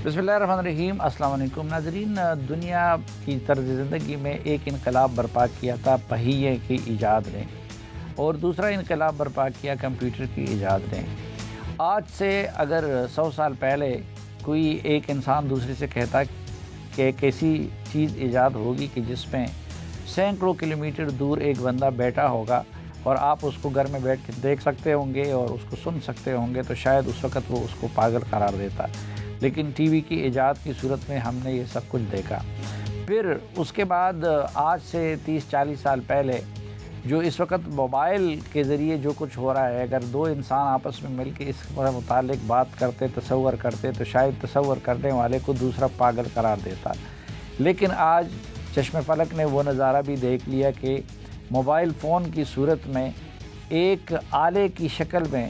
بسم اللہ الرحمن الرحیم۔ السلام علیکم ناظرین۔ دنیا کی طرز زندگی میں ایک انقلاب برپا کیا تھا پہیے کی ایجاد نے، اور دوسرا انقلاب برپا کیا کمپیوٹر کی ایجاد نے۔ آج سے اگر 100 سال پہلے کوئی ایک انسان دوسرے سے کہتا کہ ایک ایسی چیز ایجاد ہوگی کہ جس میں سینکڑوں کلومیٹر دور ایک بندہ بیٹھا ہوگا اور آپ اس کو گھر میں بیٹھ کے دیکھ سکتے ہوں گے اور اس کو سن سکتے ہوں گے، تو شاید اس وقت وہ اس کو پاگل قرار دیتا۔ لیکن ٹی وی کی ایجاد کی صورت میں ہم نے یہ سب کچھ دیکھا۔ پھر اس کے بعد آج سے 30-40 سال پہلے جو اس وقت موبائل کے ذریعے جو کچھ ہو رہا ہے، اگر دو انسان آپس میں مل کے اس متعلق بات کرتے، تصور کرتے، تو شاید تصور کرنے والے کو دوسرا پاگل قرار دیتا۔ لیکن آج چشم فلک نے وہ نظارہ بھی دیکھ لیا کہ موبائل فون کی صورت میں ایک آلے کی شکل میں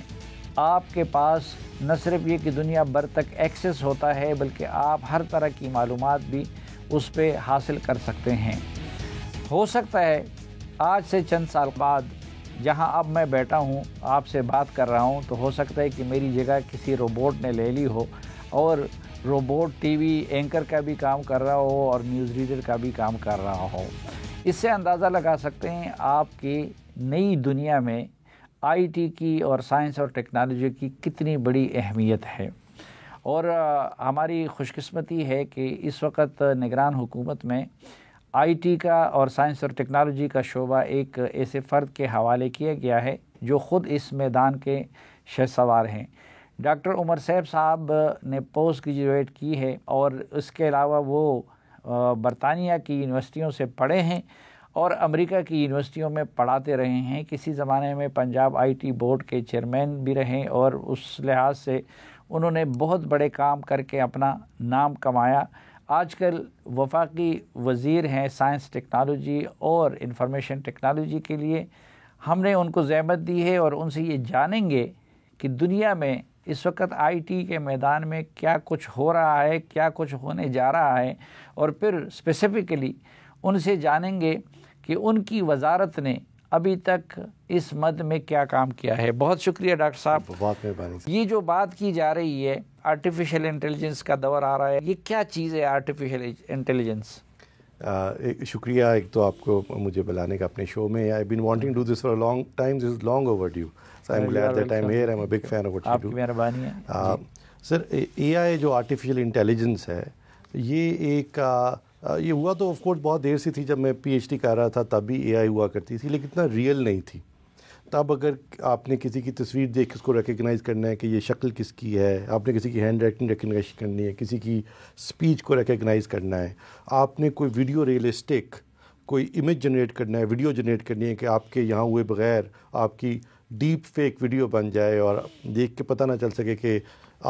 آپ کے پاس نہ صرف یہ کہ دنیا بھر تک ایکسیس ہوتا ہے، بلکہ آپ ہر طرح کی معلومات بھی اس پہ حاصل کر سکتے ہیں۔ ہو سکتا ہے آج سے چند سال بعد جہاں اب میں بیٹھا ہوں آپ سے بات کر رہا ہوں، تو ہو سکتا ہے کہ میری جگہ کسی روبوٹ نے لے لی ہو، اور روبوٹ ٹی وی اینکر کا بھی کام کر رہا ہو اور نیوز ریڈر کا بھی کام کر رہا ہو۔ اس سے اندازہ لگا سکتے ہیں آپ کی نئی دنیا میں آئی ٹی کی اور سائنس اور ٹیکنالوجی کی کتنی بڑی اہمیت ہے۔ اور ہماری خوش قسمتی ہے کہ اس وقت نگران حکومت میں آئی ٹی کا اور سائنس اور ٹیکنالوجی کا شعبہ ایک ایسے فرد کے حوالے کیا گیا ہے جو خود اس میدان کے شہسوار ہیں۔ ڈاکٹر عمر سیب صاحب نے پوسٹ گریجویٹ کی ہے، اور اس کے علاوہ وہ برطانیہ کی یونیورسٹیوں سے پڑھے ہیں اور امریکہ کی یونیورسٹیوں میں پڑھاتے رہے ہیں۔ کسی زمانے میں پنجاب آئی ٹی بورڈ کے چیئرمین بھی رہے، اور اس لحاظ سے انہوں نے بہت بڑے کام کر کے اپنا نام کمایا۔ آج کل وفاقی وزیر ہیں سائنس ٹیکنالوجی اور انفارمیشن ٹیکنالوجی کے لیے۔ ہم نے ان کو زحمت دی ہے اور ان سے یہ جانیں گے کہ دنیا میں اس وقت آئی ٹی کے میدان میں کیا کچھ ہو رہا ہے، کیا کچھ ہونے جا رہا ہے، اور پھر اسپیسیفکلی ان سے جانیں گے کہ ان کی وزارت نے ابھی تک اس مد میں کیا کام کیا ہے۔ بہت شکریہ ڈاکٹر صاحب، بہت مہربانی۔ یہ جو بات کی جا رہی ہے آرٹیفیشل انٹیلیجنس کا دور آ رہا ہے، یہ کیا چیز ہے آرٹیفیشل انٹیلیجنس؟ شکریہ ایک تو آپ کو مجھے بلانے کا اپنے شو میں۔ I've been wanting to do this for a long time. This is long overdue. So I'm glad that I'm here. I'm a big fan of what you do. آپ کی مہربانی ہے۔ سر، اے آئی جو آرٹیفیشل انٹیلیجنس ہے، یہ ایک یہ ہوا تو آف کورس بہت دیر سے تھی۔ جب میں پی ایچ ڈی کر رہا تھا تب بھی اے آئی ہوا کرتی تھی، لیکن اتنا ریئل نہیں تھی۔ تب اگر آپ نے کسی کی تصویر دیکھ اس کو ریکگنائز کرنا ہے کہ یہ شکل کس کی ہے، آپ نے کسی کی ہینڈ رائٹنگ ریکگنائز کرنی ہے، کسی کی اسپیچ کو ریکگنائز کرنا ہے، آپ نے کوئی ویڈیو ریئلسٹک کوئی امیج جنریٹ کرنا ہے، ویڈیو جنریٹ کرنی ہے کہ آپ کے یہاں ہوئے بغیر آپ کی ڈیپ فیک ویڈیو بن جائے اور دیکھ کے پتہ نہ چل سکے کہ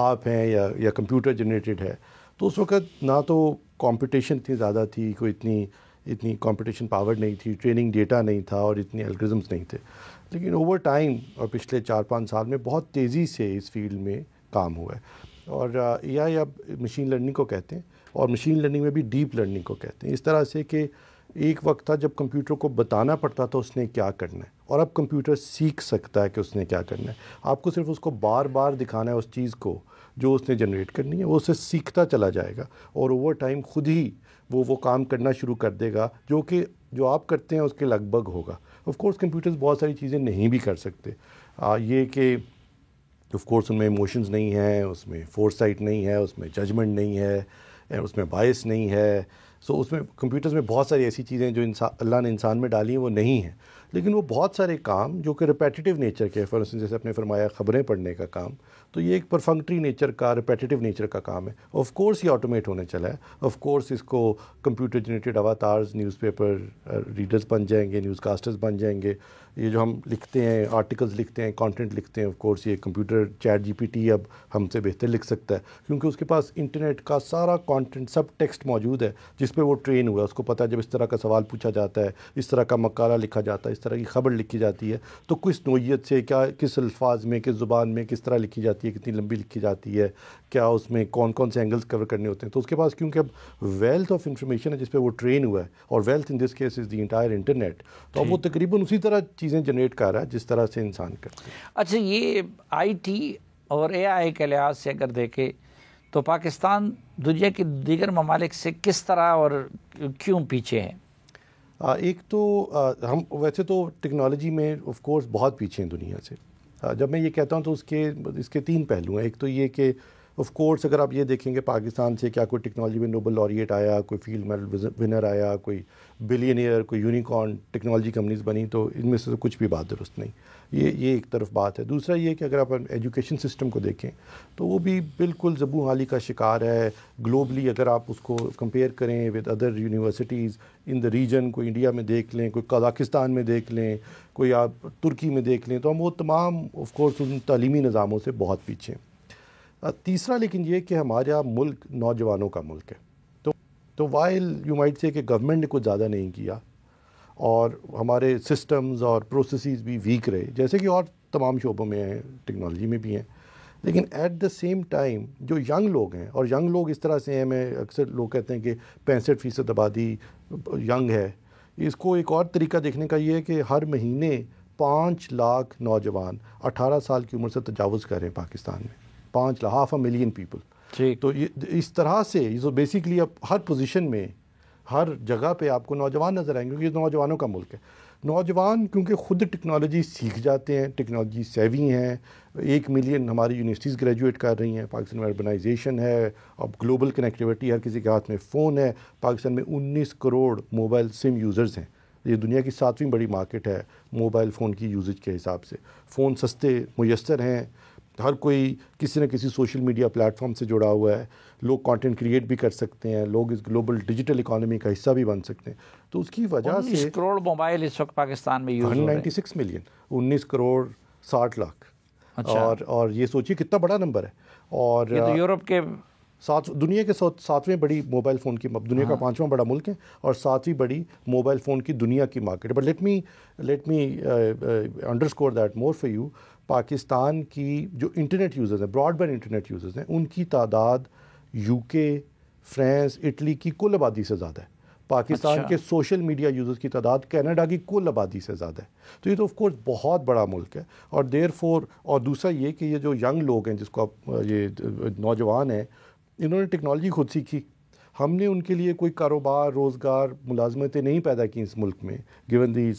آپ ہیں یا کمپیوٹر جنریٹڈ ہے، تو اس وقت نہ تو کمپٹیشن اتنی زیادہ تھی، کوئی اتنی کمپٹیشن پاور نہیں تھی، ٹریننگ ڈیٹا نہیں تھا، اور اتنے الگورزمس نہیں تھے۔ لیکن اوور ٹائم اور پچھلے 4-5 سال میں بہت تیزی سے اس فیلڈ میں کام ہوا ہے، اور اے آئی اب مشین لرننگ کو کہتے ہیں، اور مشین لرننگ میں بھی ڈیپ لرننگ کو کہتے ہیں۔ اس طرح سے کہ ایک وقت تھا جب کمپیوٹر کو بتانا پڑتا تھا اس نے کیا کرنا ہے، اور اب کمپیوٹر سیکھ سکتا ہے کہ اس نے کیا کرنا ہے۔ آپ کو صرف اس کو بار بار دکھانا ہے اس چیز کو جو اس نے جنریٹ کرنی ہے، وہ اسے سیکھتا چلا جائے گا، اور اوور ٹائم خود ہی وہ کام کرنا شروع کر دے گا جو آپ کرتے ہیں اس کے لگ بھگ ہوگا۔ آف کورس کمپیوٹرز بہت ساری چیزیں نہیں بھی کر سکتے، یہ کہ آف کورس ان میں ایموشنز نہیں ہیں، اس میں فور سائٹ نہیں ہے، اس میں ججمنٹ نہیں ہے، اس میں بائس نہیں ہے۔ سو اس میں کمپیوٹرز میں بہت ساری ایسی چیزیں جو اللہ نے انسان میں ڈالی ہیں وہ نہیں ہیں، لیکن وہ بہت سارے کام جو کہ ریپیٹیو نیچر کے، فار انسٹنس جیسے آپ نے فرمایا خبریں پڑھنے کا کام، تو یہ ایک پرفنکٹری نیچر کا، ریپیٹیو نیچر کا کام ہے۔ آف کورس یہ آٹومیٹ ہونے چلا ہے، آف کورس اس کو computer generated avatars, newspaper readers بن جائیں گے، نیوز کاسٹرز بن جائیں گے۔ یہ جو ہم لکھتے ہیں، آرٹیکلز لکھتے ہیں، کانٹینٹ لکھتے ہیں، آف کورس یہ computer ChatGPT اب ہم سے بہتر لکھ سکتا ہے، کیونکہ اس کے پاس انٹرنیٹ کا سارا کانٹینٹ، سب ٹیکسٹ موجود ہے جس پہ وہ ٹرین ہوا ہے۔ اس کو پتہ ہے جب اس طرح کا سوال پوچھا جاتا ہے، اس طرح کا مقالہ لکھا جاتا ہے، اس طرح کی خبر لکھی جاتی ہے، تو کس نوعیت سے، کس الفاظ میں، کس زبان میں کس طرح لکھی جاتی ہے، کتنی لمبی لکھی جاتی ہے، کیا اس میں کون کون سے اینگلز کور کرنے ہوتے ہیں، تو اس کے پاس کیونکہ اب ویلتھ آف انفارمیشن ہے جس پہ وہ ٹرین ہوا ہے، اور wealth in this case is the entire internet, تو اب وہ تقریباً اسی طرح چیزیں جنریٹ کر رہا ہے جس طرح سے انسان کرتے ہیں۔ اچھا، یہ آئی ٹی اور اے آئی کے لحاظ سے اگر دیکھیں تو پاکستان دنیا کی دیگر ممالک سے کس طرح اور کیوں پیچھے ہے؟ ایک تو ہم ویسے تو ٹیکنالوجی میں آف کورس بہت پیچھے ہیں دنیا سے. جب میں یہ کہتا ہوں تو اس کے 3 پہلو ہیں. ایک تو یہ کہ آف کورس اگر آپ یہ دیکھیں گے پاکستان سے کیا کوئی ٹیکنالوجی میں نوبل laureate آیا, کوئی فیلڈ میڈل ونر آیا, کوئی بلینئر, کوئی یونیکارن ٹیکنالوجی کمپنیز بنی, تو ان میں سے کچھ بھی بات درست نہیں. یہ ایک طرف بات ہے. دوسرا یہ کہ اگر آپ ایجوکیشن سسٹم کو دیکھیں تو وہ بھی بالکل زبوں حالی کا شکار ہے. گلوبلی اگر آپ اس کو کمپیئر کریں with other universities in the region, کوئی انڈیا میں دیکھ لیں, کوئی قزاقستان میں دیکھ لیں, کوئی آپ ترکی میں دیکھ لیں, تو ہم وہ تمام آف کورس ان تعلیمی نظاموں سے بہت پیچھے ہیں. تیسرا لیکن یہ کہ ہمارا ملک نوجوانوں کا ملک ہے. تو وائل یو مائٹ سے کہ گورنمنٹ نے کچھ زیادہ نہیں کیا اور ہمارے سسٹمز اور پروسیسز بھی ویک رہے, جیسے کہ اور تمام شعبوں میں ہیں, ٹیکنالوجی میں بھی ہیں, لیکن ایٹ دا سیم ٹائم جو ینگ لوگ ہیں, اور ینگ لوگ اس طرح سے ہیں, میں اکثر لوگ کہتے ہیں کہ 65% آبادی ینگ ہے. اس کو ایک اور طریقہ دیکھنے کا یہ ہے کہ ہر مہینے 5 لاکھ نوجوان 18 سال کی عمر سے تجاوز کر رہے ہیں پاکستان میں. 5 لاکھ, 500,000 پیپل. تو یہ اس طرح سے بیسیکلی اب ہر پوزیشن میں ہر جگہ پہ آپ کو نوجوان نظر آئیں گے, کیونکہ یہ نوجوانوں کا ملک ہے. نوجوان کیونکہ خود ٹیکنالوجی سیکھ جاتے ہیں, ٹیکنالوجی سیوی ہیں. 1 ملین ہماری یونیورسٹیز گریجویٹ کر رہی ہیں. پاکستان میں اربنائزیشن ہے, اب گلوبل کنیکٹیوٹی, ہر کسی کے ہاتھ میں فون ہے. پاکستان میں 19 کروڑ موبائل سم یوزرز ہیں. یہ دنیا کی 7ویں بڑی مارکیٹ ہے موبائل فون کی یوزج کے حساب سے. فون سستے میسر ہیں, ہر کوئی کسی نہ کسی سوشل میڈیا پلیٹ فارم سے جڑا ہوا ہے. لوگ کانٹینٹ کریٹ بھی کر سکتے ہیں, لوگ اس گلوبل ڈیجیٹل اکانومی کا حصہ بھی بن سکتے ہیں. تو اس کی وجہ سے 19 کروڑ موبائل اس وقت پاکستان میں یوز ہو رہے ہیں. 196 ملین, 19 کروڑ 60 لاکھ. اور یہ سوچیے کتنا بڑا نمبر ہے. اور یہ تو یورپ کے دنیا کے 7ویں بڑی موبائل فون کی, دنیا کا 5واں بڑا ملک ہے اور 7ویں بڑی موبائل فون کی دنیا کی market. But let me underscore that more for you. Pakistan کی جو انٹرنیٹ یوزرز ہیں, براڈ بینڈ انٹرنیٹ یوزرز ہیں, ان کی تعداد UK, فرانس, اٹلی کی کل آبادی سے زیادہ ہے. پاکستان کے سوشل میڈیا یوزرز کی تعداد کینیڈا کی کل آبادی سے زیادہ ہے. تو یہ تو آف کورس بہت بڑا ملک ہے. اور اور دوسرا یہ کہ یہ جو ینگ لوگ ہیں, جس کو آپ یہ نوجوان ہیں, انہوں نے ٹیکنالوجی خود سیکھی. ہم نے ان کے لیے کوئی کاروبار, روزگار, ملازمتیں نہیں پیدا کی اس ملک میں, given the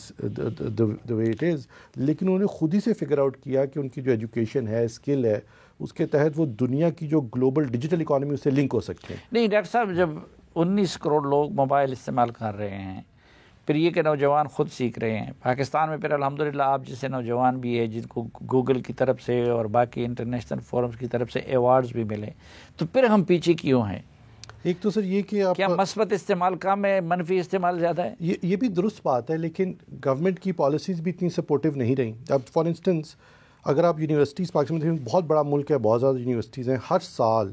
way it is. لیکن انہوں نے خود ہی سے فگر آؤٹ کیا کہ ان کی جو ایجوکیشن ہے, اسکل ہے, اس کے تحت وہ دنیا کی جو گلوبل ڈیجیٹل اکانومی اس سے لنک ہو سکتے ہیں. نہیں ڈاکٹر صاحب, جب 19 کروڑ لوگ موبائل استعمال کر رہے ہیں, پھر یہ کہ نوجوان خود سیکھ رہے ہیں پاکستان میں, پھر الحمدللہ آپ جیسے نوجوان بھی ہے جن کو گوگل کی طرف سے اور باقی انٹرنیشنل فورمز کی طرف سے ایوارڈز بھی ملے, تو پھر ہم پیچھے کیوں ہیں؟ ایک تو سر یہ کہ کیا مثبت استعمال کم ہے, منفی استعمال زیادہ ہے؟ یہ بھی درست بات ہے, لیکن گورنمنٹ کی پالیسیز بھی اتنی سپورٹیو نہیں رہیں. اب فار انسٹنس اگر آپ یونیورسٹیز, پاکستان میں بہت بڑا ملک ہے, بہت زیادہ یونیورسٹیز ہیں, ہر سال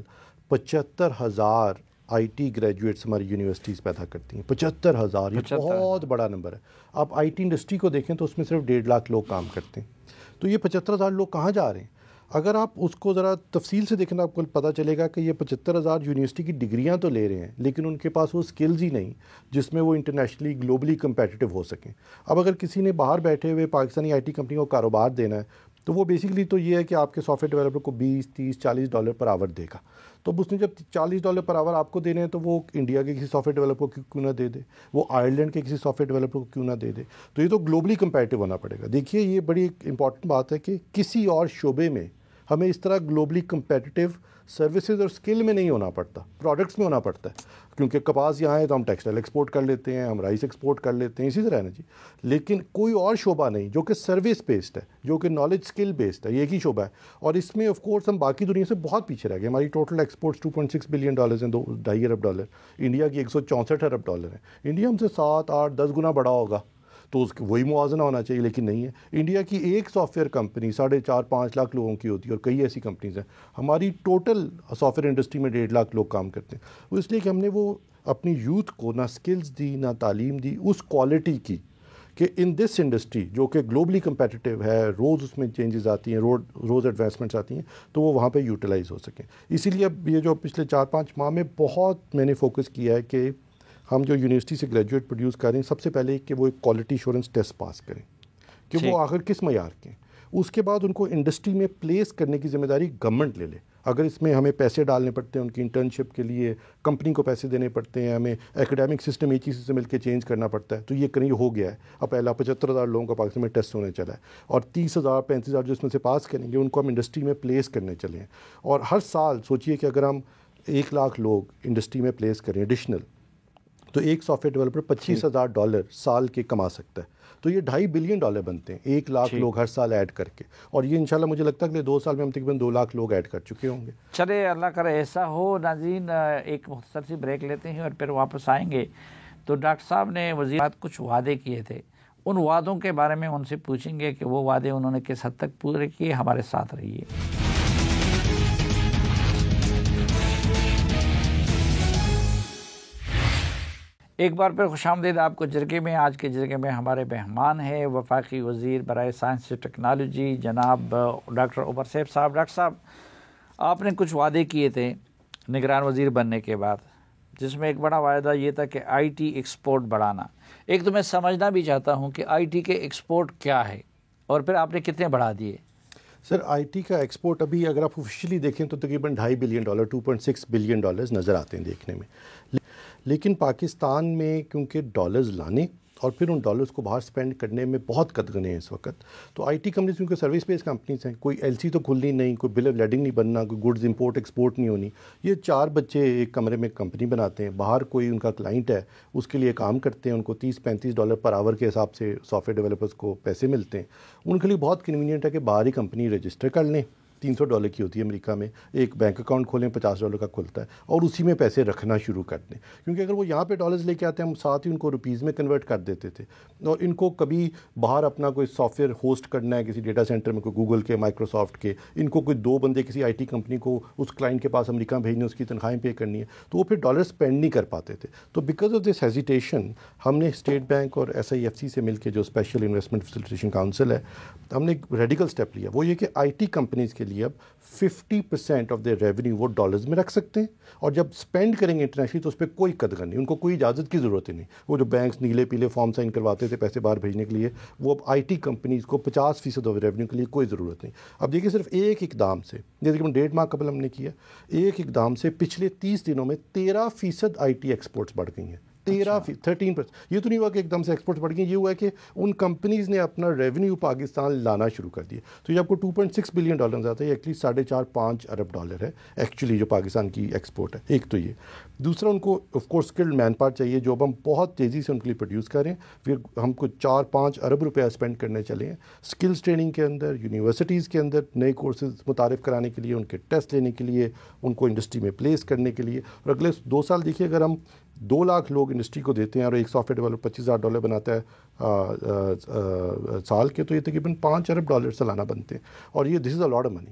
75,000 IT گریجویٹس ہماری یونیورسٹیز پیدا کرتی ہیں. 75,000, یہ بہت بڑا نمبر ہے. آپ IT انڈسٹری کو دیکھیں تو اس میں صرف 1.5 لاکھ لوگ کام کرتے ہیں. تو یہ 75,000 لوگ کہاں جا رہے ہیں؟ اگر آپ اس کو ذرا تفصیل سے دیکھیں تو آپ کو پتہ چلے گا کہ یہ 75,000 یونیورسٹی کی ڈگریاں تو لے رہے ہیں, لیکن ان کے پاس وہ سکلز ہی نہیں جس میں وہ انٹرنیشنلی گلوبلی کمپیٹیٹیو ہو سکیں. اب اگر کسی نے باہر بیٹھے ہوئے پاکستانی IT کمپنی کو کاروبار دینا ہے, تو وہ بیسیکلی تو یہ ہے کہ آپ کے سافٹ ویئر ڈیولپر کو 20, 30, $40 پر آور دے گا. تو اب اس نے جب $40 پر آور آپ کو دینے ہیں, تو وہ انڈیا کے کسی سافٹ ویئر ڈیولپر کو کیوں نہ دے دے, وہ آئرلینڈ کے کسی سافٹ ویئر ڈیولپر کو کیوں نہ دے دے. تو یہ تو گلوبلی کمپیٹیٹیو ہونا پڑے گا. دیکھیے یہ بڑی امپورٹنٹ بات ہے کہ کسی اور شعبے میں ہمیں اس طرح گلوبلی کمپیٹیٹیو سروسز اور اسکل میں نہیں ہونا پڑتا, پروڈکٹس میں ہونا پڑتا ہے. کیونکہ کپاس یہاں ہے تو ہم ٹیکسٹائل ایکسپورٹ کر لیتے ہیں, ہم رائس ایکسپورٹ کر لیتے ہیں, اسی طرح ہے نا جی. لیکن کوئی اور شعبہ نہیں جو کہ سروس بیسڈ ہے, جو کہ نالج اسکل بیسڈ ہے, یہ ایک ہی شعبہ ہے. اور اس میں آف کورس ہم باقی دنیا سے بہت پیچھے رہ گئے. ہماری ٹوٹل ایکسپورٹس $2.6 بلین ہیں, $2.5 ارب. انڈیا کی $164 ارب ہیں. انڈیا ہم سے 7, 8, 10 گنا بڑا ہوگا تو اس وہی موازنہ ہونا چاہیے, لیکن نہیں ہے. انڈیا کی ایک سافٹ ویئر کمپنی 4.5-5 لاکھ لوگوں کی ہوتی ہے, اور کئی ایسی کمپنیز ہیں. ہماری ٹوٹل سافٹ ویئر انڈسٹری میں 1.5 لاکھ لوگ کام کرتے ہیں. وہ اس لیے کہ ہم نے وہ اپنی یوتھ کو نہ سکلز دی, نہ تعلیم دی اس کوالٹی کی کہ ان دس انڈسٹری جو کہ گلوبلی کمپیٹیٹیو ہے, روز اس میں چینجز آتی ہیں, روز ایڈوانسمنٹس آتی ہیں, تو وہ وہاں پہ یوٹیلائز ہو سکیں. اسی لیے اب یہ جو پچھلے 4-5 ماہ میں بہت میں نے فوکس کیا ہے کہ ہم جو یونیورسٹی سے گریجویٹ پروڈیوس کر رہے ہیں, سب سے پہلے کہ وہ ایک کوالٹی ایشورنس ٹیسٹ پاس کریں کہ وہ آخر کس معیار کے ہیں. اس کے بعد ان کو انڈسٹری میں پلیس کرنے کی ذمہ داری گورنمنٹ لے لے. اگر اس میں ہمیں پیسے ڈالنے پڑتے ہیں ان کی انٹرنشپ کے لیے، کمپنی کو پیسے دینے پڑتے ہیں، ہمیں ایکڈیمک سسٹم ایک چیز سے مل کے چینج کرنا پڑتا ہے، تو یہ کہیں ہو گیا ہے. اب پہلا 75,000 لوگوں کا پاکستان میں ٹیسٹ ہونے چلا ہے، اور 30,000 35,000 جو اس میں سے پاس کریں گے ان کو ہم انڈسٹری میں پلیس کرنے چلے ہیں. اور ہر سال سوچئے کہ اگر ہم 1,00,000 لوگ انڈسٹری میں پلیس کریں ایڈیشنل، تو ایک سافٹ ویئر ڈیولپر $25,000 سال کے کما سکتا ہے. تو یہ $2.5 بلین بنتے ہیں 1,00,000 لوگ ہر سال ایڈ کر کے، اور یہ انشاءاللہ مجھے لگتا ہے کہ 2 سال میں ہم تقریباً 2,00,000 لوگ ایڈ کر چکے ہوں گے. چلے اللہ کرے ایسا ہو. ناظرین ایک مختصر سی بریک لیتے ہیں اور پھر واپس آئیں گے. تو ڈاکٹر صاحب نے وزیرات کچھ وعدے کیے تھے، ان وعدوں کے بارے میں ان سے پوچھیں گے کہ وہ وعدے انہوں نے کس حد تک پورے کیے. ہمارے ساتھ رہیے. ایک بار پھر خوش آمدید آپ کو جرگے میں. آج کے جرگے میں ہمارے مہمان ہیں وفاقی وزیر برائے سائنس و ٹیکنالوجی جناب ڈاکٹر عمر سیف صاحب. ڈاکٹر صاحب، آپ نے کچھ وعدے کیے تھے نگران وزیر بننے کے بعد، جس میں ایک بڑا وعدہ یہ تھا کہ آئی ٹی ایکسپورٹ بڑھانا. ایک تو میں سمجھنا بھی چاہتا ہوں کہ آئی ٹی کے ایکسپورٹ کیا ہے، اور پھر آپ نے کتنے بڑھا دیے؟ سر، آئی ٹی کا ایکسپورٹ ابھی اگر آپ آفیشیلی دیکھیں تو تقریباً $2.5 بلین $2.6 بلین نظر آتے ہیں دیکھنے میں. لیکن پاکستان میں کیونکہ ڈالرز لانے اور پھر ان ڈالرز کو باہر سپینڈ کرنے میں بہت قدغن ہیں اس وقت، تو آئی ٹی کمپنیز کیونکہ سروس بیس کمپنیز ہیں، کوئی ایل سی تو کھلنی نہیں، کوئی بل آف لیڈنگ نہیں بننا، کوئی گڈز امپورٹ ایکسپورٹ نہیں ہونی. یہ 4 بچے ایک کمرے میں کمپنی بناتے ہیں، باہر کوئی ان کا کلائنٹ ہے اس کے لیے کام کرتے ہیں، ان کو $30-35 پر آور کے حساب سے سافٹ ویئر ڈیولپرز کو پیسے ملتے ہیں. ان کے لیے بہت کنوینئنٹ ہے کہ باہر ہی کمپنی رجسٹر کر لیں. $300 کی ہوتی ہے امریکہ میں، ایک بینک اکاؤنٹ کھولیں $50 کا کھلتا ہے، اور اسی میں پیسے رکھنا شروع کر دیں. کیونکہ اگر وہ یہاں پہ ڈالرز لے کے آتے ہیں ہم ساتھ ہی ان کو روپیز میں کنورٹ کر دیتے تھے. اور ان کو کبھی باہر اپنا کوئی سافٹ ویئر ہوسٹ کرنا ہے کسی ڈیٹا سینٹر میں، کوئی گوگل کے، مائکروسافٹ کے، ان کو کوئی 2 بندے کسی آئی ٹی کمپنی کو اس کلائنٹ کے پاس امریکہ بھیجنے، اس کی تنخواہیں پے کرنی ہے، تو وہ پھر ڈالر اسپینڈ نہیں کر پاتے تھے. تو بیکاز آف دس ہیزیٹیشن ہم نے اسٹیٹ بینک اور SIFC سے مل کے جو اسپیشل انویسٹمنٹ فیسیلیٹیشن کاؤنسل ہے، ہم نے ایک ریڈیکل اسٹیپ لیا. وہ یہ کہ آئی ٹی کمپنیز کے لیے اب 50% آف دیئر ریونیو وہ ڈالرز میں رکھ سکتے ہیں، اور جب اسپینڈ کریں گے انٹرنیشنلی تو اس پہ کوئی قدغن نہیں، ان کو کوئی اجازت کی ضرورت ہی نہیں. وہ جو بینکس نیلے پیلے فارم سائن کرواتے تھے پیسے باہر بھیجنے کے لیے، وہ اب آئی ٹی کمپنیز کو 50% آف ریونیو کے لیے کوئی ضرورت نہیں. اب دیکھیے صرف ایک اقدام سے، جیسے کہ 1.5 ماہ قبل ہم نے کیا، ایک اقدام سے پچھلے 30 دنوں میں 13% آئی ٹی ایکسپورٹس بڑھ گئی ہیں. 13% یہ تو نہیں ہوا کہ ایک دم سے ایکسپورٹ بڑھ گئی، یہ ہوا ہے کہ ان کمپنیز نے اپنا ریونیو پاکستان لانا شروع کر دیا. تو یہ آپ کو $2.6 بلین آتا ہے، یہ ایکچولی $4.5 ارب ہے ایکچولی جو پاکستان کی ایکسپورٹ ہے. ایک تو یہ. دوسرا، ان کو of course skilled manpower چاہیے جو اب ہم بہت تیزی سے ان کے لیے پروڈیوس کریں. پھر ہم کو $4-5 ارب اسپینڈ کرنے چلے ہیں اسکلز ٹریننگ کے اندر، یونیورسٹیز کے اندر نئے کورسز متعارف کرانے کے لیے، ان کے ٹیسٹ لینے کے لیے، ان کو انڈسٹری میں پلیس کرنے کے لیے. اور اگلے 2 سال دیکھیے، اگر ہم 2,00,000 لوگ انڈسٹری کو دیتے ہیں اور ایک سافٹ ویئر ڈیولپر $25,000 بناتا ہے سال کے، تو یہ تقریباً $5 ارب سالانہ بنتے ہیں. اور یہ دس از اے لاٹ آف منی.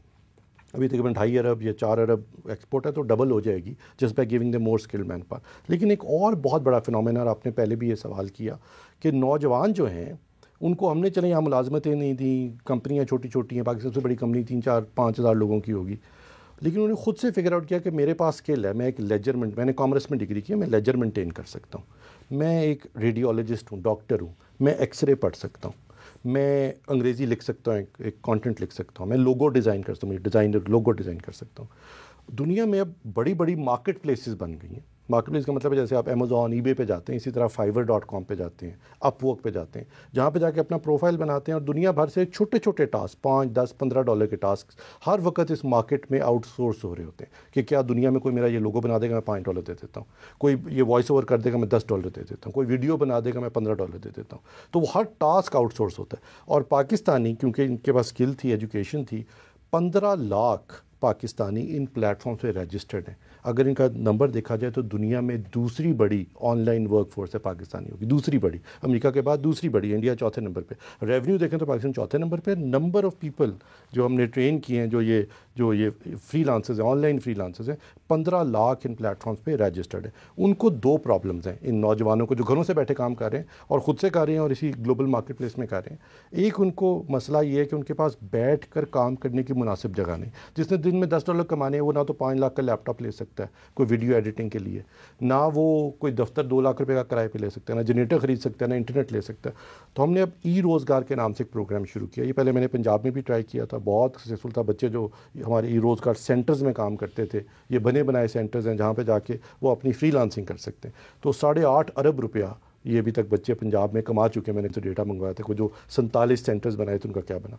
ابھی تقریباً 2.5 ارب یا 4 ارب ایکسپورٹ ہے، تو ڈبل ہو جائے گی just by giving the more skilled manpower. لیکن ایک اور بہت بڑا فنومینا، اور آپ نے پہلے بھی یہ سوال کیا کہ نوجوان جو ہیں ان کو ہم نے چلے یہاں ملازمتیں نہیں دیں، کمپنیاں چھوٹی چھوٹی ہیں، باقی سب سے بڑی کمپنی 3-4-5 ہزار لوگوں کی ہوگی. لیکن انہوں نے خود سے فگر آؤٹ کیا کہ میرے پاس اسکل ہے، میں ایک میں نے کامرس میں ڈگری کی ہے، میں لیجر مینٹین کر سکتا ہوں، میں ایک ریڈیولوجسٹ ہوں، ڈاکٹر ہوں، میں ایکس رے پڑھ سکتا ہوں، میں انگریزی لکھ سکتا ہوں، ایک کانٹینٹ لکھ سکتا ہوں، میں لوگو ڈیزائن کر سکتا ہوں، ڈیزائنر لوگو ڈیزائن کر سکتا ہوں. دنیا میں اب بڑی بڑی مارکیٹ پلیسز بن گئی ہیں. مارکیٹ پلیس کا مطلب ہے جیسے آپ امیزون، ای بے پہ جاتے ہیں، اسی طرح fiverr.com پہ جاتے ہیں، اپ ورک پہ جاتے ہیں، جہاں پہ جا کے اپنا پروفائل بناتے ہیں، اور دنیا بھر سے چھوٹے چھوٹے ٹاسک $5-10-15 کے ٹاسک ہر وقت اس مارکیٹ میں آؤٹ سورس ہو رہے ہوتے ہیں. کہ کیا دنیا میں کوئی میرا یہ لوگو بنا دے گا، میں $5 دے دیتا ہوں، کوئی یہ وائس اوور کر دے گا، میں $10 دے دیتا ہوں، کوئی ویڈیو بنا دے گا، میں $15 دے دیتا ہوں. تو وہ ہر ٹاسک آؤٹ سورس ہوتا ہے. اور پاکستانی کیونکہ ان کے پاس اسکل تھی، ایجوکیشن تھی، 15 لاکھ پاکستانی ان پلیٹ فارم پہ رجسٹرڈ ہیں. اگر ان کا نمبر دیکھا جائے تو دنیا میں دوسری بڑی آن لائن ورک فورس ہے پاکستانی ہوگی، دوسری بڑی، امریکہ کے بعد دوسری بڑی. انڈیا 4تھے نمبر پہ. ریونیو دیکھیں تو پاکستان 4تھے نمبر پہ. نمبر آف پیپل جو ہم نے ٹرین کیے ہیں، جو یہ فری لانسرز ہیں، آن لائن فری لانسرز ہیں، 15 لاکھ ان پلیٹ فارمز پہ رجسٹرڈ ہیں. ان کو 2 پرابلمز ہیں ان نوجوانوں کو جو گھروں سے بیٹھے کام کر رہے ہیں اور خود سے کر رہے ہیں اور اسی گلوبل مارکیٹ پلیس میں کر رہے ہیں. ایک ان کو مسئلہ یہ ہے کہ ان کے پاس بیٹھ کر کام کرنے کی مناسب جگہ نہیں. جس نے دن میں $10 کمانے ہیں وہ نہ تو 5 لاکھ کا لیپ ٹاپ لے سکتا ہے کوئی ویڈیو ایڈیٹنگ کے لیے، نہ وہ کوئی دفتر 2 لاکھ روپے کا کرائے پہ لے سکتا ہے، نہ جنریٹر خرید سکتا ہے، نہ انٹرنیٹ لے سکتا ہے۔ تو ہم نے اب ای روزگار کے نام سے ایک پروگرام شروع کیا۔ یہ پہلے میں نے پنجاب میں بھی ٹرائی کیا تھا، بہت سکسیزفل تھا۔ بچے جو ہمارے ای روزگار سینٹرز میں کام کرتے تھے، یہ بنے بنائے سینٹرز ہیں جہاں پہ جا کے وہ اپنی فری لانسنگ کر سکتے ہیں۔ تو 8.5 ارب روپیہ یہ ابھی تک بچے پنجاب میں کما چکے ہیں۔ میں نے تو ڈیٹا منگوایا تھا، جو 47 سینٹرز بنائے تھے ان کا کیا بنا۔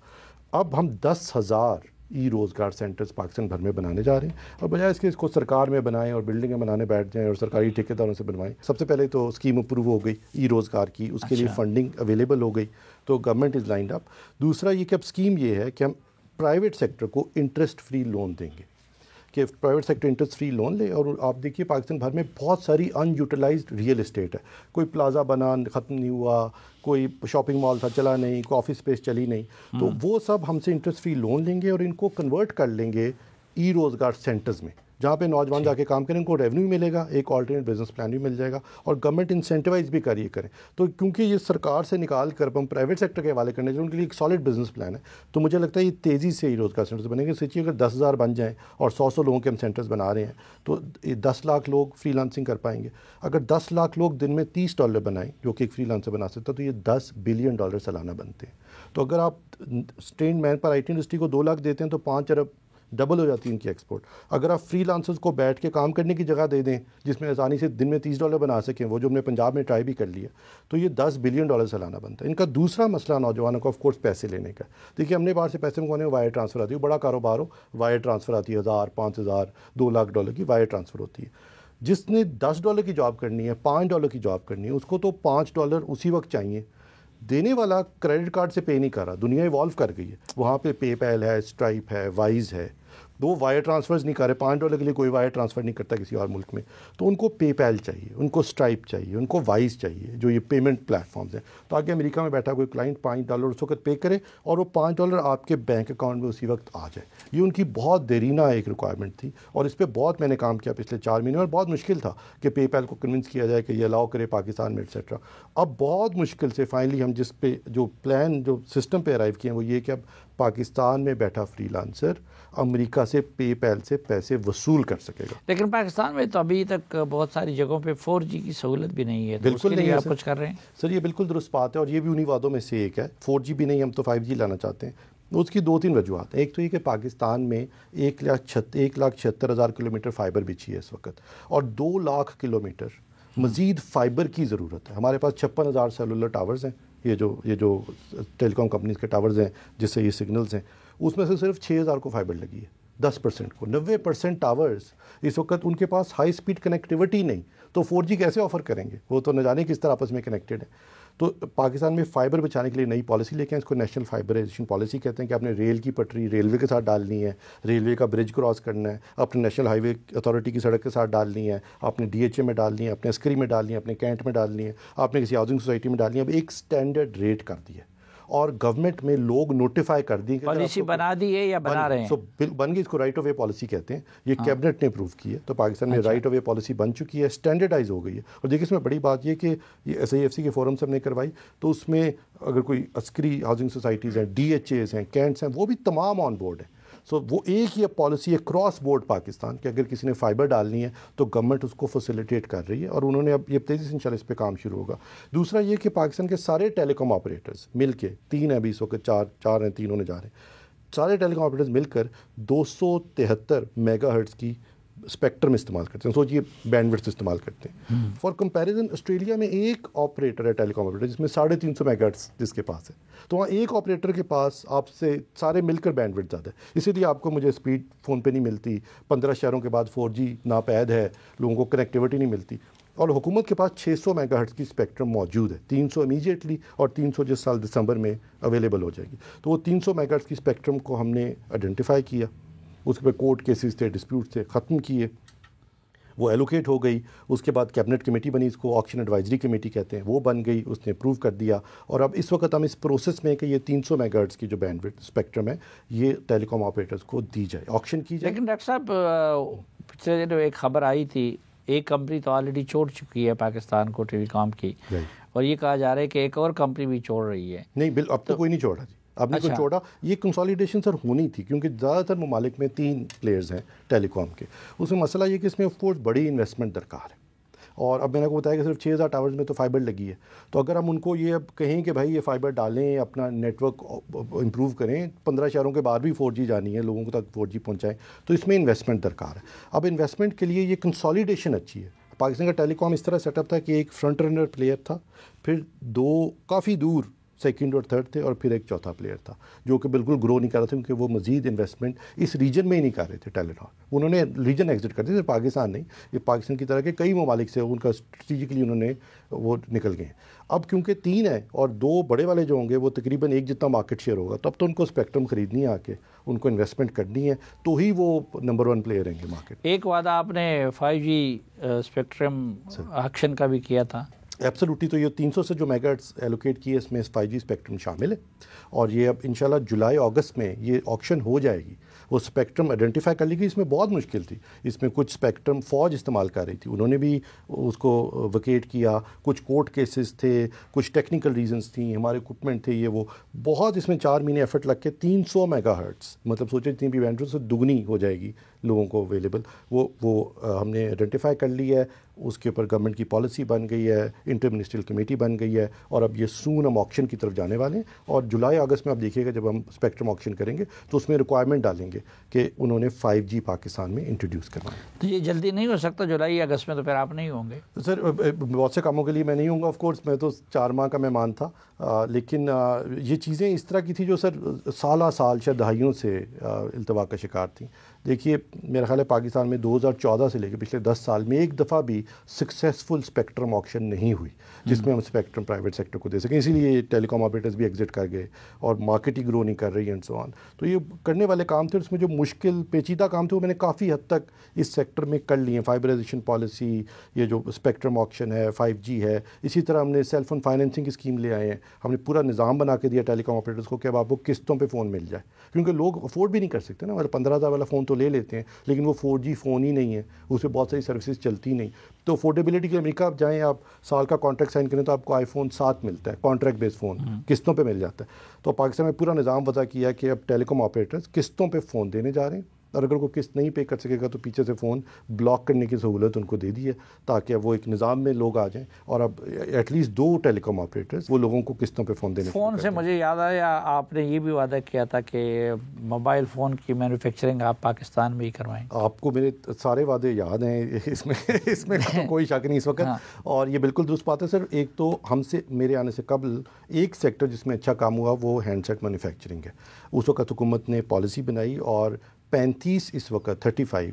اب ہم 10,000 ای روزگار سینٹرز پاکستان بھر میں بنانے جا رہے ہیں، اور بجائے اس کے اس کو سرکار میں بنائیں اور بلڈنگیں بنانے بیٹھ جائیں اور سرکاری ٹھیکیداروں سے بنوائیں۔ سب سے پہلے تو اسکیم اپروو ہو گئی ای روزگار کی، اس کے لیے فنڈنگ اویلیبل ہو گئی، تو گورنمنٹ از لائنڈ اپ۔ دوسرا یہ کہ اب اسکیم یہ ہے کہ ہم پرائیویٹ سیکٹر کو انٹرسٹ فری لون دیں گے، کہ private sector interest free loan لے۔ اور آپ دیکھیے پاکستان بھر میں بہت ساری ان یوٹیلائزڈ ریئل اسٹیٹ ہے، کوئی پلازا بنا ختم نہیں ہوا، کوئی شاپنگ مال تھا چلا نہیں، کوئی آفس اسپیس چلی نہیں، تو وہ سب ہم سے انٹرسٹ فری لون لیں گے اور ان کو کنورٹ کر لیں گے ای روزگار سینٹرز میں، جہاں پہ نوجوان جا کے کام کریں، ان کو ریونیو ملے گا، ایک آلٹرنیٹ بزنس پلان بھی مل جائے گا، اور گورنمنٹ انسینٹیوائز بھی کریے کریں۔ تو کیونکہ یہ سرکار سے نکال کر ہم پرائیویٹ سیکٹر کے حوالے کرنے جو ان کے لیے ایک سالڈ بزنس پلان ہے، تو مجھے لگتا ہے یہ تیزی سے ہی روزگار سینٹرز بنے گے۔ سوچیے اگر 10,000 بن جائیں اور 100 لوگوں کے ہم سینٹرز بنا رہے ہیں، تو 10 لاکھ لوگ فری لانسنگ کر پائیں گے۔ اگر 10 لاکھ لوگ دن میں $30 بنائیں، جو کہ ایک فری لانسر بنا سکتا ہے، تو یہ $10 بلین سالانہ بنتے ہیں۔ تو اگر آپ trained manpower I T industry کو 2 لاکھ دیتے ہیں تو 5 ارب ڈبل ہو جاتی ہے ان کی ایکسپورٹ۔ اگر آپ فری لانسرز کو بیٹھ کے کام کرنے کی جگہ دے دیں جس میں آسانی سے دن میں $30 بنا سکیں، وہ جو ہم نے پنجاب میں ٹرائی بھی کر لیا، تو یہ $10 بلین سالانہ بنتا ہے۔ ان کا دوسرا مسئلہ نوجوانوں کو آف کورس پیسے لینے کا۔ دیکھیے ہم نے باہر سے پیسے منگوانے میں وائر ٹرانسفر آتی ہے، بڑا کاروبار ہو وائر ٹرانسفر آتی ہے، 1,000 5,000 $2 لاکھ کی وائر ٹرانسفر ہوتی ہے۔ جس نے $10 کی جاب کرنی ہے، $5 کی جاب کرنی ہے، اس کو تو $5 اسی وقت چاہیے۔ دینے والا کریڈٹ کارڈ سے پے نہیں کر رہا، دنیا ایوالو کر گئی ہے، وہاں پہ پے پیل ہے، اسٹرائپ ہے، وائز ہے، وہ وائر ٹرانسفرز نہیں کر رہے۔ $5 کے لیے کوئی وائر ٹرانسفر نہیں کرتا کسی اور ملک میں، تو ان کو پے پیل چاہیے، ان کو اسٹرائپ چاہیے، ان کو وائز چاہیے، جو یہ پیمنٹ پلیٹ فارمز ہیں، تاکہ امریکہ میں بیٹھا کوئی کلائنٹ $5 اس وقت پے کرے اور وہ $5 آپ کے بینک اکاؤنٹ میں اسی وقت آ جائے۔ یہ ان کی بہت دیرینہ ایک ریکوائرمنٹ تھی، اور اس پہ بہت میں نے کام کیا پچھلے 4 مہینے، اور بہت مشکل تھا کہ پے پیل کو کنونس کیا جائے کہ یہ الاؤ کرے پاکستان میں ایٹسیٹرا۔ اب بہت مشکل سے فائنلی ہم جس پہ جو پلان جو سسٹم پہ ارائیو کیے ہیں وہ یہ کہ اب پاکستان میں بیٹھا فری لانسر امریکہ سے پے پیل سے پیسے وصول کر سکے گا۔ لیکن پاکستان میں تو ابھی تک بہت ساری جگہوں پہ 4G کی سہولت بھی نہیں ہے، تو اس کے لیے آپ کچھ کر رہے ہیں؟ سر یہ بالکل درست بات ہے، اور یہ بھی انہی وعدوں میں سے ایک ہے۔ 4G بھی نہیں، ہم تو 5G لانا چاہتے ہیں۔ اس کی 2-3 وجوہات ہیں۔ ایک تو یہ کہ پاکستان میں 1,76,000 کلومیٹر فائبر بچھی ہے اس وقت، اور 2 لاکھ کلومیٹر مزید فائبر کی ضرورت ہے۔ ہمارے پاس 56,000 سیلولر ٹاورز ہیں، یہ جو ٹیلی کام کمپنیز کے ٹاورز ہیں جس سے یہ سگنلز ہیں، اس میں سے صرف 6,000 کو فائبر لگی ہے، 10% کو۔ 90% ٹاورز اس وقت ان کے پاس ہائی اسپیڈ کنیکٹیوٹی نہیں، تو 4G کیسے آفر کریں گے؟ وہ تو نہ جانے کس طرح آپس میں کنیکٹڈ ہیں۔ تو پاکستان میں فائبر بچانے کے لیے نئی پالیسی لے کے آئے، اس کو نیشنل فائبرائزیشن پالیسی کہتے ہیں، کہ آپ نے ریل کی پٹری ریلوے کے ساتھ ڈالنی ہے، ریلوے کا برج کراس کرنا ہے، اپنے نیشنل ہائی وے اتھارٹی کی سڑک کے ساتھ ڈالنی ہے، آپ نے DHA میں ڈالنی ہے، اپنے عسکری میں ڈالنی ہے، اپنے کینٹ میں ڈالنی ہے، آپ نے کسی ہاؤسنگ سوسائٹی میں ڈالنی ہے۔ اب ایک سٹینڈرڈ ریٹ کر دی ہے، اور گورنمنٹ میں لوگ نوٹیفائی کر دی، پالیسی بنا دی ہے یا بنا رہے ہیں؟ بن گئی، اس کو رائٹ آف وے پالیسی کہتے ہیں، یہ کیبنٹ نے اپروو کی ہے۔ تو پاکستان میں رائٹ آف وے پالیسی بن چکی ہے، اسٹینڈرڈائز ہو گئی ہے۔ اور دیکھیے اس میں بڑی بات یہ کہ یہ SIFC کے فورم سے ہم نے کروائی، تو اس میں اگر کوئی عسکری ہاؤسنگ سوسائٹیز ہیں، DHAs ہیں، کینٹس ہیں، وہ بھی تمام آن بورڈ ہیں۔ وہ ایک ہی پالیسی ہے کراس بورڈ پاکستان، کہ اگر کسی نے فائبر ڈالنی ہے تو گورنمنٹ اس کو فیسیلیٹیٹ کر رہی ہے، اور انہوں نے اب یہ تیزی سے انشاءاللہ اس پہ کام شروع ہوگا۔ دوسرا یہ کہ پاکستان کے سارے ٹیلی کام آپریٹرز مل کے 3 ہیں ابھی اس وقت، 4 ہیں، 3 ہونے جا رہے ہیں، سارے ٹیلی کام آپریٹرز مل کر 273 میگا ہرٹز کی اسپیکٹرم استعمال کرتے ہیں، سوچیے بینڈ وڈتھ استعمال کرتے ہیں۔ فار کمپیریزن آسٹریلیا میں ایک آپریٹر ہے ٹیلی کام آپریٹر جس میں 350 میگا ہرٹز جس کے پاس ہے، تو وہاں ایک آپریٹر کے پاس آپ سے سارے مل کر بینڈ وڈتھ زیادہ ہے، اسی لیے آپ کو مجھے اسپیڈ فون پہ نہیں ملتی، 15 شہروں کے بعد 4G ناپید ہے، لوگوں کو کنیکٹیوٹی نہیں ملتی۔ اور حکومت کے پاس 600 میگا ہرٹز کی اسپیکٹرم موجود ہے، 300 امیجیٹلی اور 300 جس سال دسمبر میں اویلیبل ہو جائے گی۔ تو وہ 300 میگا ہرٹز کی اسپیکٹرم کو ہم نے آئیڈینٹیفائی کیا، اس پہ کورٹ کیسز تھے، ڈسپیوٹ تھے، ختم کیے، وہ ایلوکیٹ ہو گئی۔ اس کے بعد کیبنٹ کمیٹی بنی، اس کو آکشن ایڈوائزری کمیٹی کہتے ہیں، وہ بن گئی، اس نے اپروو کر دیا، اور اب اس وقت ہم اس پروسیس میں کہ یہ 300 میگا ہرٹز کی جو بینڈ وڈتھ اسپیکٹرم ہے یہ ٹیلی کام آپریٹرز کو دی جائے، آکشن کی جائے۔ لیکن ڈاکٹر صاحب پچھلے جو ایک خبر آئی تھی، ایک کمپنی تو آلریڈی چھوڑ چکی ہے پاکستان کو ٹیلی کام کی، اور یہ کہا جا رہا ہے کہ ایک اور کمپنی بھی چھوڑ رہی ہے۔ نہیں اب تو کوئی نہیں چھوڑ رہا جی، اب نے کوئی چھوڑا. یہ کنسالیڈیشن سر ہونی تھی کیونکہ زیادہ تر ممالک میں 3 پلیئرز ہیں ٹیلی کام کے. اس میں مسئلہ یہ کہ اس میں آف کورس بڑی انویسٹمنٹ درکار ہے, اور اب میں نے کو بتایا کہ صرف 6000 ٹاورز میں تو فائبر لگی ہے. تو اگر ہم ان کو یہ اب کہیں کہ بھائی یہ فائبر ڈالیں, اپنا نیٹ ورک امپروو کریں, 15 شہروں کے بعد بھی 4G جانی ہے, لوگوں کو تک 4G پہنچائیں, تو اس میں انویسٹمنٹ درکار ہے. اب انویسٹمنٹ کے لیے یہ کنسالیڈیشن اچھی ہے. پاکستان کا ٹیلی کام اس طرح سیٹ اپ تھا کہ ایک فرنٹ رنر پلیئر تھا, پھر 2 کافی دور سیکنڈ اور تھرڈ تھے, اور پھر ایک چوتھا پلیئر تھا جو کہ بالکل گرو نہیں کر رہا تھا کیونکہ وہ مزید انویسٹمنٹ اس ریجن میں ہی نہیں کر رہے تھے. ٹیلی نار انہوں نے ریجن ایگزٹ کر دیا, پاکستان نہیں, یہ پاکستان کی طرح کے کئی ممالک سے ان کا اسٹریٹجکلی انہوں نے وہ نکل گئے. اب کیونکہ 3 ہیں اور 2 بڑے والے جو ہوں گے وہ تقریباً 1 جتنا مارکیٹ شیئر ہوگا, تو اب تو ان کو اسپیکٹرم خریدنی ہے, آ کے ان کو انویسٹمنٹ کرنی ہے, تو ہی وہ نمبر 1 پلیئر رہیں گے مارکیٹ. ایک وعدہ آپ نے 5G اسپیکٹرم آکشن کا بھی کیا تھا. ایبسلیوٹلی. تو یہ 300 سے جو میگا ہرٹز ایلوکیٹ کیے اس میں 5G اسپیکٹرم شامل ہے, اور یہ اب انشاءاللہ جولائی اگست میں یہ آکشن ہو جائے گی. وہ اسپیکٹرم آئیڈینٹیفائی کر لی گئی. اس میں بہت مشکل تھی, اس میں کچھ اسپیکٹرم فوج استعمال کر رہی تھی, انہوں نے بھی اس کو ویکیٹ کیا, کچھ کورٹ کیسز تھے, کچھ ٹیکنیکل ریزنز تھیں, ہمارے اکوپمنٹ تھے, یہ وہ بہت اس میں 4 مہینے ایفرٹ لگ کے 300 میگا ہرٹز, مطلب سوچیں جتنی بھی وینڈر سے دگنی ہو جائے گی لوگوں کو اویلیبل, وہ ہم نے آئیڈینٹیفائی کر لی ہے. اس کے اوپر گورنمنٹ کی پالیسی بن گئی ہے, انٹر منسٹریل کمیٹی بن گئی ہے, اور اب یہ سون ہم آکشن کی طرف جانے والے ہیں. اور جولائی اگست میں آپ دیکھیے گا جب ہم اسپیکٹرم آکشن کریں گے تو اس میں ریکوائرمنٹ ڈالیں گے کہ انہوں نے 5G پاکستان میں انٹروڈیوس کرنا ہے. تو یہ جلدی نہیں ہو سکتا جولائی اگست میں, تو پھر آپ نہیں ہوں گے سر. بہت سے کاموں کے لیے میں نہیں ہوں گا, آف کورس میں تو 4 ماہ کا مہمان تھا, لیکن یہ چیزیں اس طرح کی تھی جو سر سالہ سال شاید دہائیوں سے التوا کا شکار تھیں. دیکھیے میرا خیال ہے پاکستان میں 2014 سے لے کے پچھلے 10 سال میں ایک دفعہ بھی سکسیسفل اسپیکٹرم آکشن نہیں ہوئی جس میں ہم اسپیکٹرم پرائیویٹ سیکٹر کو دے سکیں. اسی لیے ٹیلی کام آپریٹرز بھی ایگزٹ کر گئے اور مارکیٹ ہی گرو نہیں کر رہی اینڈ سو آن. تو یہ کرنے والے کام تھے, اس میں جو مشکل پیچیدہ کام تھے وہ میں نے کافی حد تک اس سیکٹر میں کر لیے ہیں. فائبرائزیشن پالیسی, یہ جو اسپیکٹرم آکشن ہے, 5G ہے, اسی طرح ہم نے سیل فون فائنینسنگ کی اسکیم لے آئے ہیں. ہم نے پورا نظام بنا کے دیا ٹیلی کام آپریٹرز کو کہ اب آپ کو قسطوں پہ فون مل جائے, کیونکہ لوگ افورڈ بھی نہیں کر سکتے نا. مطلب 15,000 والا فون تو لے لیتے ہیں لیکن وہ 4G فون ہی نہیں ہے, اس پہ بہت ساری سروسز چلتی نہیں. تو افورڈیبلٹی کے امریکہ آپ جائیں, آپ سال کا کانٹریکٹ سائن کریں تو آپ کو آئی فون 7 ملتا ہے, کانٹریکٹ بیس فون قسطوں پہ مل جاتا ہے. تو پاکستان میں پورا نظام وضع کیا کہ اب ٹیلی کام آپریٹرز قسطوں پہ فون دینے جا رہے ہیں, اور اگر کوئی قسط نہیں پے کر سکے گا تو پیچھے سے فون بلاک کرنے کی سہولت ان کو دے دی ہے تاکہ وہ ایک نظام میں لوگ آ جائیں. اور اب at least 2 telecom operators وہ لوگوں کو قسطوں پہ فون دینے. فون سے مجھے یاد آیا آپ نے یہ بھی وعدہ کیا تھا کہ موبائل فون کی مینوفیکچرنگ آپ پاکستان میں ہی کروائیں. آپ کو میرے سارے وعدے یاد ہیں, اس میں کوئی شک نہیں اس وقت. اور یہ بالکل درست بات ہے سر. ایک تو ہم سے میرے آنے سے قبل ایک سیکٹر جس میں اچھا کام ہوا وہ ہینڈ سیٹ مینوفیکچرنگ ہے. اس وقت حکومت نے پالیسی بنائی اور 35 اس وقت 35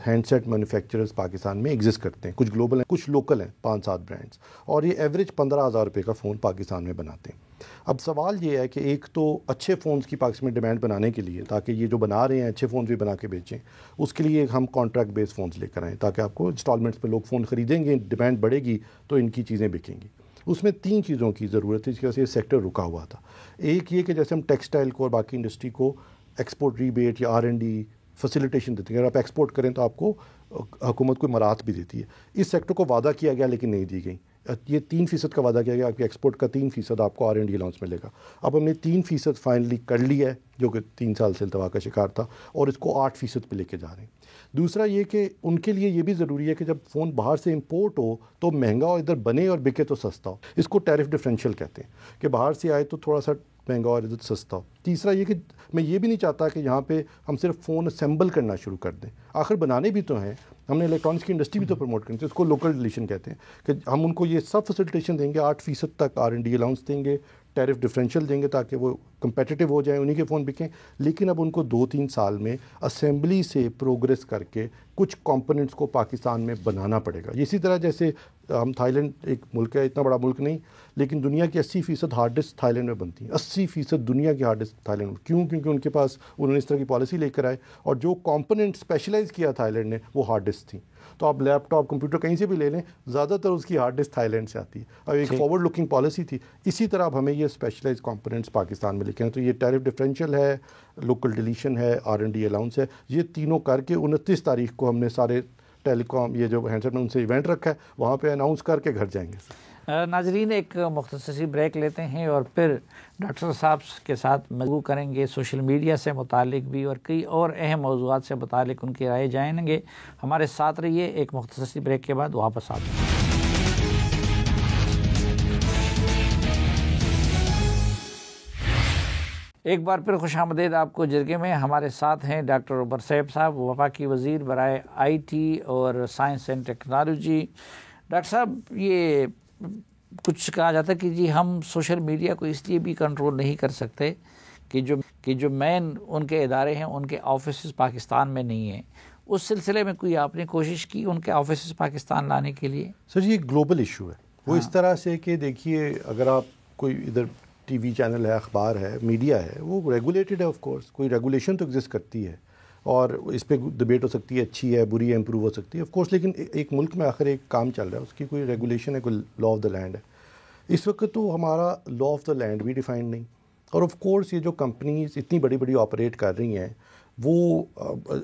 ہینڈ سیٹ مینوفیکچررز پاکستان میں ایگزسٹ کرتے ہیں. کچھ گلوبل ہیں, کچھ لوکل ہیں, 5-7 برانڈس, اور یہ ایوریج 15,000 روپے کا فون پاکستان میں بناتے ہیں. اب سوال یہ ہے کہ ایک تو اچھے فونز کی پاکستان میں ڈیمانڈ بنانے کے لیے, تاکہ یہ جو بنا رہے ہیں اچھے فونز بھی بنا کے بیچیں, اس کے لیے ہم کانٹریکٹ بیس فونز لے کر آئیں تاکہ آپ کو انسٹالمنٹس پہ لوگ فون خریدیں گے, ڈیمانڈ بڑھے گی تو ان کی چیزیں بکیں گی. اس میں 3 چیزوں کی ضرورت ہے جس کی وجہ سے یہ سیکٹر رکا ہوا تھا. ایک یہ کہ جیسے ہم ٹیکسٹائل کو اور باقی انڈسٹری کو ایکسپورٹ ریبیٹ یا R&D فیسیلیٹیشن دیتے ہیں, اگر آپ ایکسپورٹ کریں تو آپ کو حکومت کوئی مراحت بھی دیتی ہے. اس سیکٹر کو وعدہ کیا گیا لیکن نہیں دی گئی. یہ 3% کا وعدہ کیا گیا کہ ایکسپورٹ کا 3% آپ کو R&D الاؤنس ملے گا. اب ہم نے 3% فائنلی کر لیا ہے جو کہ 3 سال سے التوا کا شکار تھا, اور اس کو 8% پہ لے کے جا رہے ہیں. دوسرا یہ کہ ان کے لیے یہ بھی ضروری ہے کہ جب فون باہر سے امپورٹ ہو تو مہنگا ہو, ادھر بنے اور بکے تو سستا ہو. اس کو ٹیرف ڈفرینشیل کہتے ہیں کہ باہر سے آئے تو تھوڑا سا مہنگا اور ادھر سستا ہو. تیسرا یہ کہ میں یہ بھی نہیں چاہتا کہ یہاں پہ ہم صرف فون اسمبل کرنا شروع کر دیں, آخر بنانے بھی تو ہیں. ہم نے الیکٹرانکس کی انڈسٹری بھی تو پروموٹ کرنی ہے, اس کو لوکل ڈیلیشن کہتے ہیں کہ ہم ان کو یہ سب فیسیلیٹیشن دیں گے, 8% تک R&D الاؤنس دیں گے, ٹیرف ڈفرینشیل دیں گے تاکہ وہ کمپیٹیٹیو ہو جائیں, انہی کے فون بکیں. لیکن اب ان کو 2-3 سال میں اسمبلی سے پروگریس کر کے کچھ کمپوننٹس کو پاکستان میں بنانا پڑے گا. اسی طرح جیسے ہم تھائی لینڈ ایک ملک ہے, اتنا بڑا ملک نہیں, لیکن دنیا کی 80% ہارڈ ڈسک تھائی لینڈ میں بنتی ہیں. 80% دنیا کی ہارڈ ڈسک تھائی لینڈ میں. کیوں؟ کیونکہ ان کے پاس انہوں نے اس طرح کی پالیسی لے کر آئے, اور جو کمپوننٹ اسپیشلائز کیا تھائی لینڈ نے وہ ہارڈ ڈسک تھیں. تو آپ لیپ ٹاپ کمپیوٹر کہیں سے بھی لے لیں, زیادہ تر اس کی ہارڈ ڈسک تھائی لینڈ سے آتی ہے. اب ایک فارورڈ لکنگ پالیسی تھی. اسی طرح اب ہمیں یہ اسپیشلائز کمپوننٹس پاکستان میں لکھے ہیں. تو یہ ٹیرف ڈفرینشیل ہے, لوکل ڈیلیشن ہے, R&D الاؤنس ہے. یہ تینوں کر کے 29 تاریخ کو ہم نے سارے ٹیلی کام یہ جو ہینڈ سیٹ میں ان سے ایونٹ رکھا ہے, وہاں پہ اناؤنس کر کے گھر جائیں گے. ناظرین ایک مختصر بریک لیتے ہیں اور پھر ڈاکٹر صاحب کے ساتھ مگو کریں گے سوشل میڈیا سے متعلق بھی اور کئی اور اہم موضوعات سے متعلق ان کی رائے جانیں گے. ہمارے ساتھ رہیے, ایک مختصر بریک کے بعد واپس آتے ہیں. ایک بار پھر خوش آمدید آپ کو جرگے میں. ہمارے ساتھ ہیں ڈاکٹر عمر سیب صاحب, وفاقی وزیر برائے آئی ٹی اور سائنس اینڈ ٹیکنالوجی. ڈاکٹر صاحب, یہ کچھ کہا جاتا ہے کہ جی ہم سوشل میڈیا کو اس لیے بھی کنٹرول نہیں کر سکتے کہ جو مین ان کے ادارے ہیں ان کے آفیسز پاکستان میں نہیں ہیں. اس سلسلے میں کوئی آپ نے کوشش کی ان کے آفیسز پاکستان لانے کے لیے؟ سر یہ گلوبل ایشو ہے. وہ اس طرح سے کہ دیکھیے, اگر آپ کوئی ادھر ٹی وی چینل ہے, اخبار ہے, میڈیا ہے, وہ ریگولیٹڈ ہے. آف کورس کوئی ریگولیشن تو ایگزسٹ کرتی ہے اور اس پہ ڈبیٹ ہو سکتی ہے, اچھی ہے, بری ہے, امپروو ہو سکتی ہے آف کورس. لیکن ایک ملک میں آخر ایک کام چل رہا ہے, اس کی کوئی ریگولیشن ہے, کوئی لا آف دا لینڈ ہے. اس وقت تو ہمارا لا آف دا لینڈ بھی ڈیفائنڈ نہیں. اور آف کورس یہ جو کمپنیز اتنی بڑی بڑی آپریٹ کر رہی ہیں وہ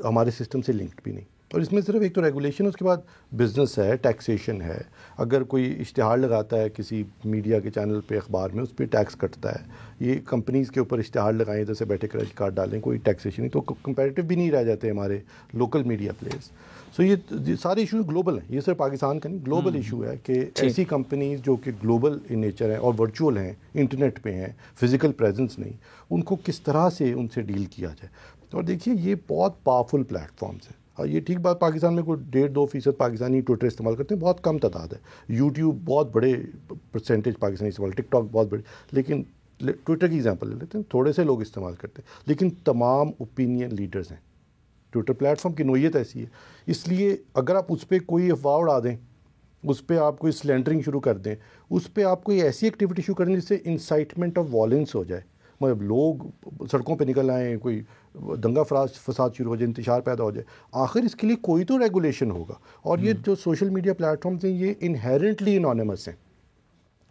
ہمارے سسٹم سے لنکڈ بھی نہیں. اور اس میں صرف ایک تو ریگولیشن, اس کے بعد بزنس ہے, ٹیکسیشن ہے. اگر کوئی اشتہار لگاتا ہے کسی میڈیا کے چینل پہ, اخبار میں, اس پہ ٹیکس کٹتا ہے. یہ کمپنیز کے اوپر اشتہار لگائیں, جیسے بیٹھے کریڈٹ کارڈ ڈالیں, کوئی ٹیکسیشن نہیں, تو کمپیریٹیو بھی نہیں رہ جاتے ہمارے لوکل میڈیا پلیئرس. سو یہ سارے ایشوز گلوبل ہیں. یہ صرف پاکستان کا نہیں, گلوبل ایشو ہے کہ ایسی کمپنیز جو کہ گلوبل ان نیچر ہیں اور ورچوئل ہیں, انٹرنیٹ پہ ہیں, فزیکل پریزنس نہیں, ان کو کس طرح سے ان سے ڈیل کیا جائے. اور دیکھیے یہ بہت پاورفل پلیٹ فارمس ہیں. یہ ٹھیک بات, پاکستان میں کوئی 1.5-2% پاکستانی ٹویٹر استعمال کرتے ہیں, بہت کم تعداد ہے. یوٹیوب بہت بڑے پرسنٹیج پاکستانی استعمال, ٹک ٹاک بہت بڑے. لیکن ٹویٹر کی ایگزامپل لے لیتے ہیں, تھوڑے سے لوگ استعمال کرتے ہیں, لیکن تمام اوپینین لیڈرز ہیں. ٹویٹر پلیٹ فارم کی نوعیت ایسی ہے, اس لیے اگر آپ اس پہ کوئی افواہ اڑا دیں, اس پہ آپ کوئی سلینڈرنگ شروع کر دیں, اس پہ آپ کوئی ایسی ایکٹیویٹی شروع کریں جس سے انسائٹمنٹ آف وائلنس ہو جائے, مطلب لوگ سڑکوں پہ نکل آئیں, کوئی دنگا فساد شروع ہو جائے, انتشار پیدا ہو جائے, آخر اس کے لیے کوئی تو ریگولیشن ہوگا. اور یہ جو سوشل میڈیا پلیٹ فارمز ہیں یہ انہیرنٹلی انانیمس ہیں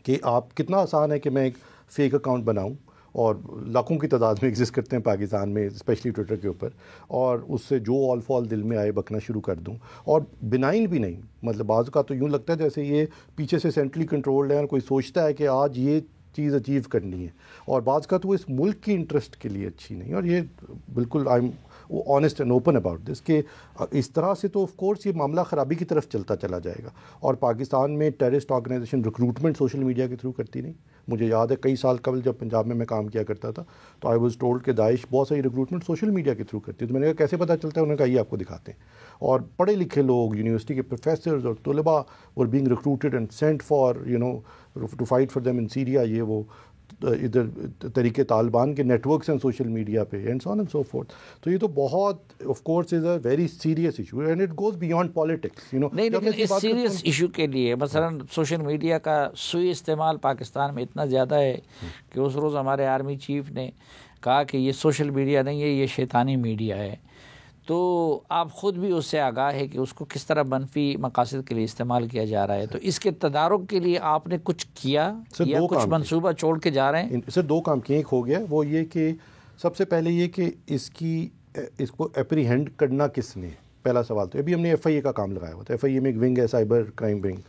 کہ آپ کتنا آسان ہے کہ میں ایک فیک اکاؤنٹ بناؤں, اور لاکھوں کی تعداد میں ایگزسٹ کرتے ہیں پاکستان میں, اسپیشلی ٹویٹر کے اوپر, اور اس سے جو آل فال دل میں آئے بکنا شروع کر دوں. اور بنائن بھی نہیں, مطلب بعض کا تو یوں لگتا ہے جیسے یہ پیچھے سے سینٹرلی کنٹرولڈ ہے اور کوئی سوچتا ہے کہ آج یہ چیز اچیو کرنی ہے, اور بعض کا تو اس ملک کی انٹرسٹ کے لیے اچھی نہیں. اور یہ بالکل I am honest and open about this کہ اس طرح سے تو آف کورس یہ معاملہ خرابی کی طرف چلتا چلا جائے گا. اور پاکستان میں terrorist organization recruitment social media کے تھرو کرتی نہیں. مجھے یاد ہے کئی سال قبل جب پنجاب میں کام کیا کرتا تھا تو آئی واز ٹولڈ کہ داعش بہت ساری ریکروٹمنٹ سوشل میڈیا کے تھرو کرتی ہے. تو میں نے کہا کیسے پتہ چلتا ہے؟ انہوں نے کہا یہ آپ کو دکھاتے ہیں. اور پڑھے لکھے لوگ, یونیورسٹی کے پروفیسرز اور طلباء were being recruited and sent for to fight for them in Syria. یہ وہ ادھر طریقے طالبان کے نیٹ ورکس ہیں سوشل میڈیا پہ, and so on and so forth. تو یہ تو بہت of course is a very serious issue and it goes beyond politics. نہیں, لیکن اس سیریس ایشو کے لیے مثلا سوشل میڈیا کا سوئی استعمال پاکستان میں اتنا زیادہ ہے کہ اس روز ہمارے آرمی چیف نے کہا کہ یہ سوشل میڈیا نہیں ہے, یہ شیطانی میڈیا ہے. تو آپ خود بھی اس سے آگاہ ہے کہ اس کو کس طرح منفی مقاصد کے لیے استعمال کیا جا رہا ہے. تو اس کے تدارک کے لیے آپ نے کچھ کیا یا کچھ منصوبہ چھوڑ کے جا رہے ہیں؟ سر 2 کام کیے. ایک ہو گیا وہ یہ کہ سب سے پہلے یہ کہ اس کو اپریہینڈ کرنا کس نے, پہلا سوال. تو ابھی ہم نے ایف آئی اے کا کام لگایا ہوا تھا. ایف آئی اے میں ایک ونگ ہے سائبر کرائم ونگ.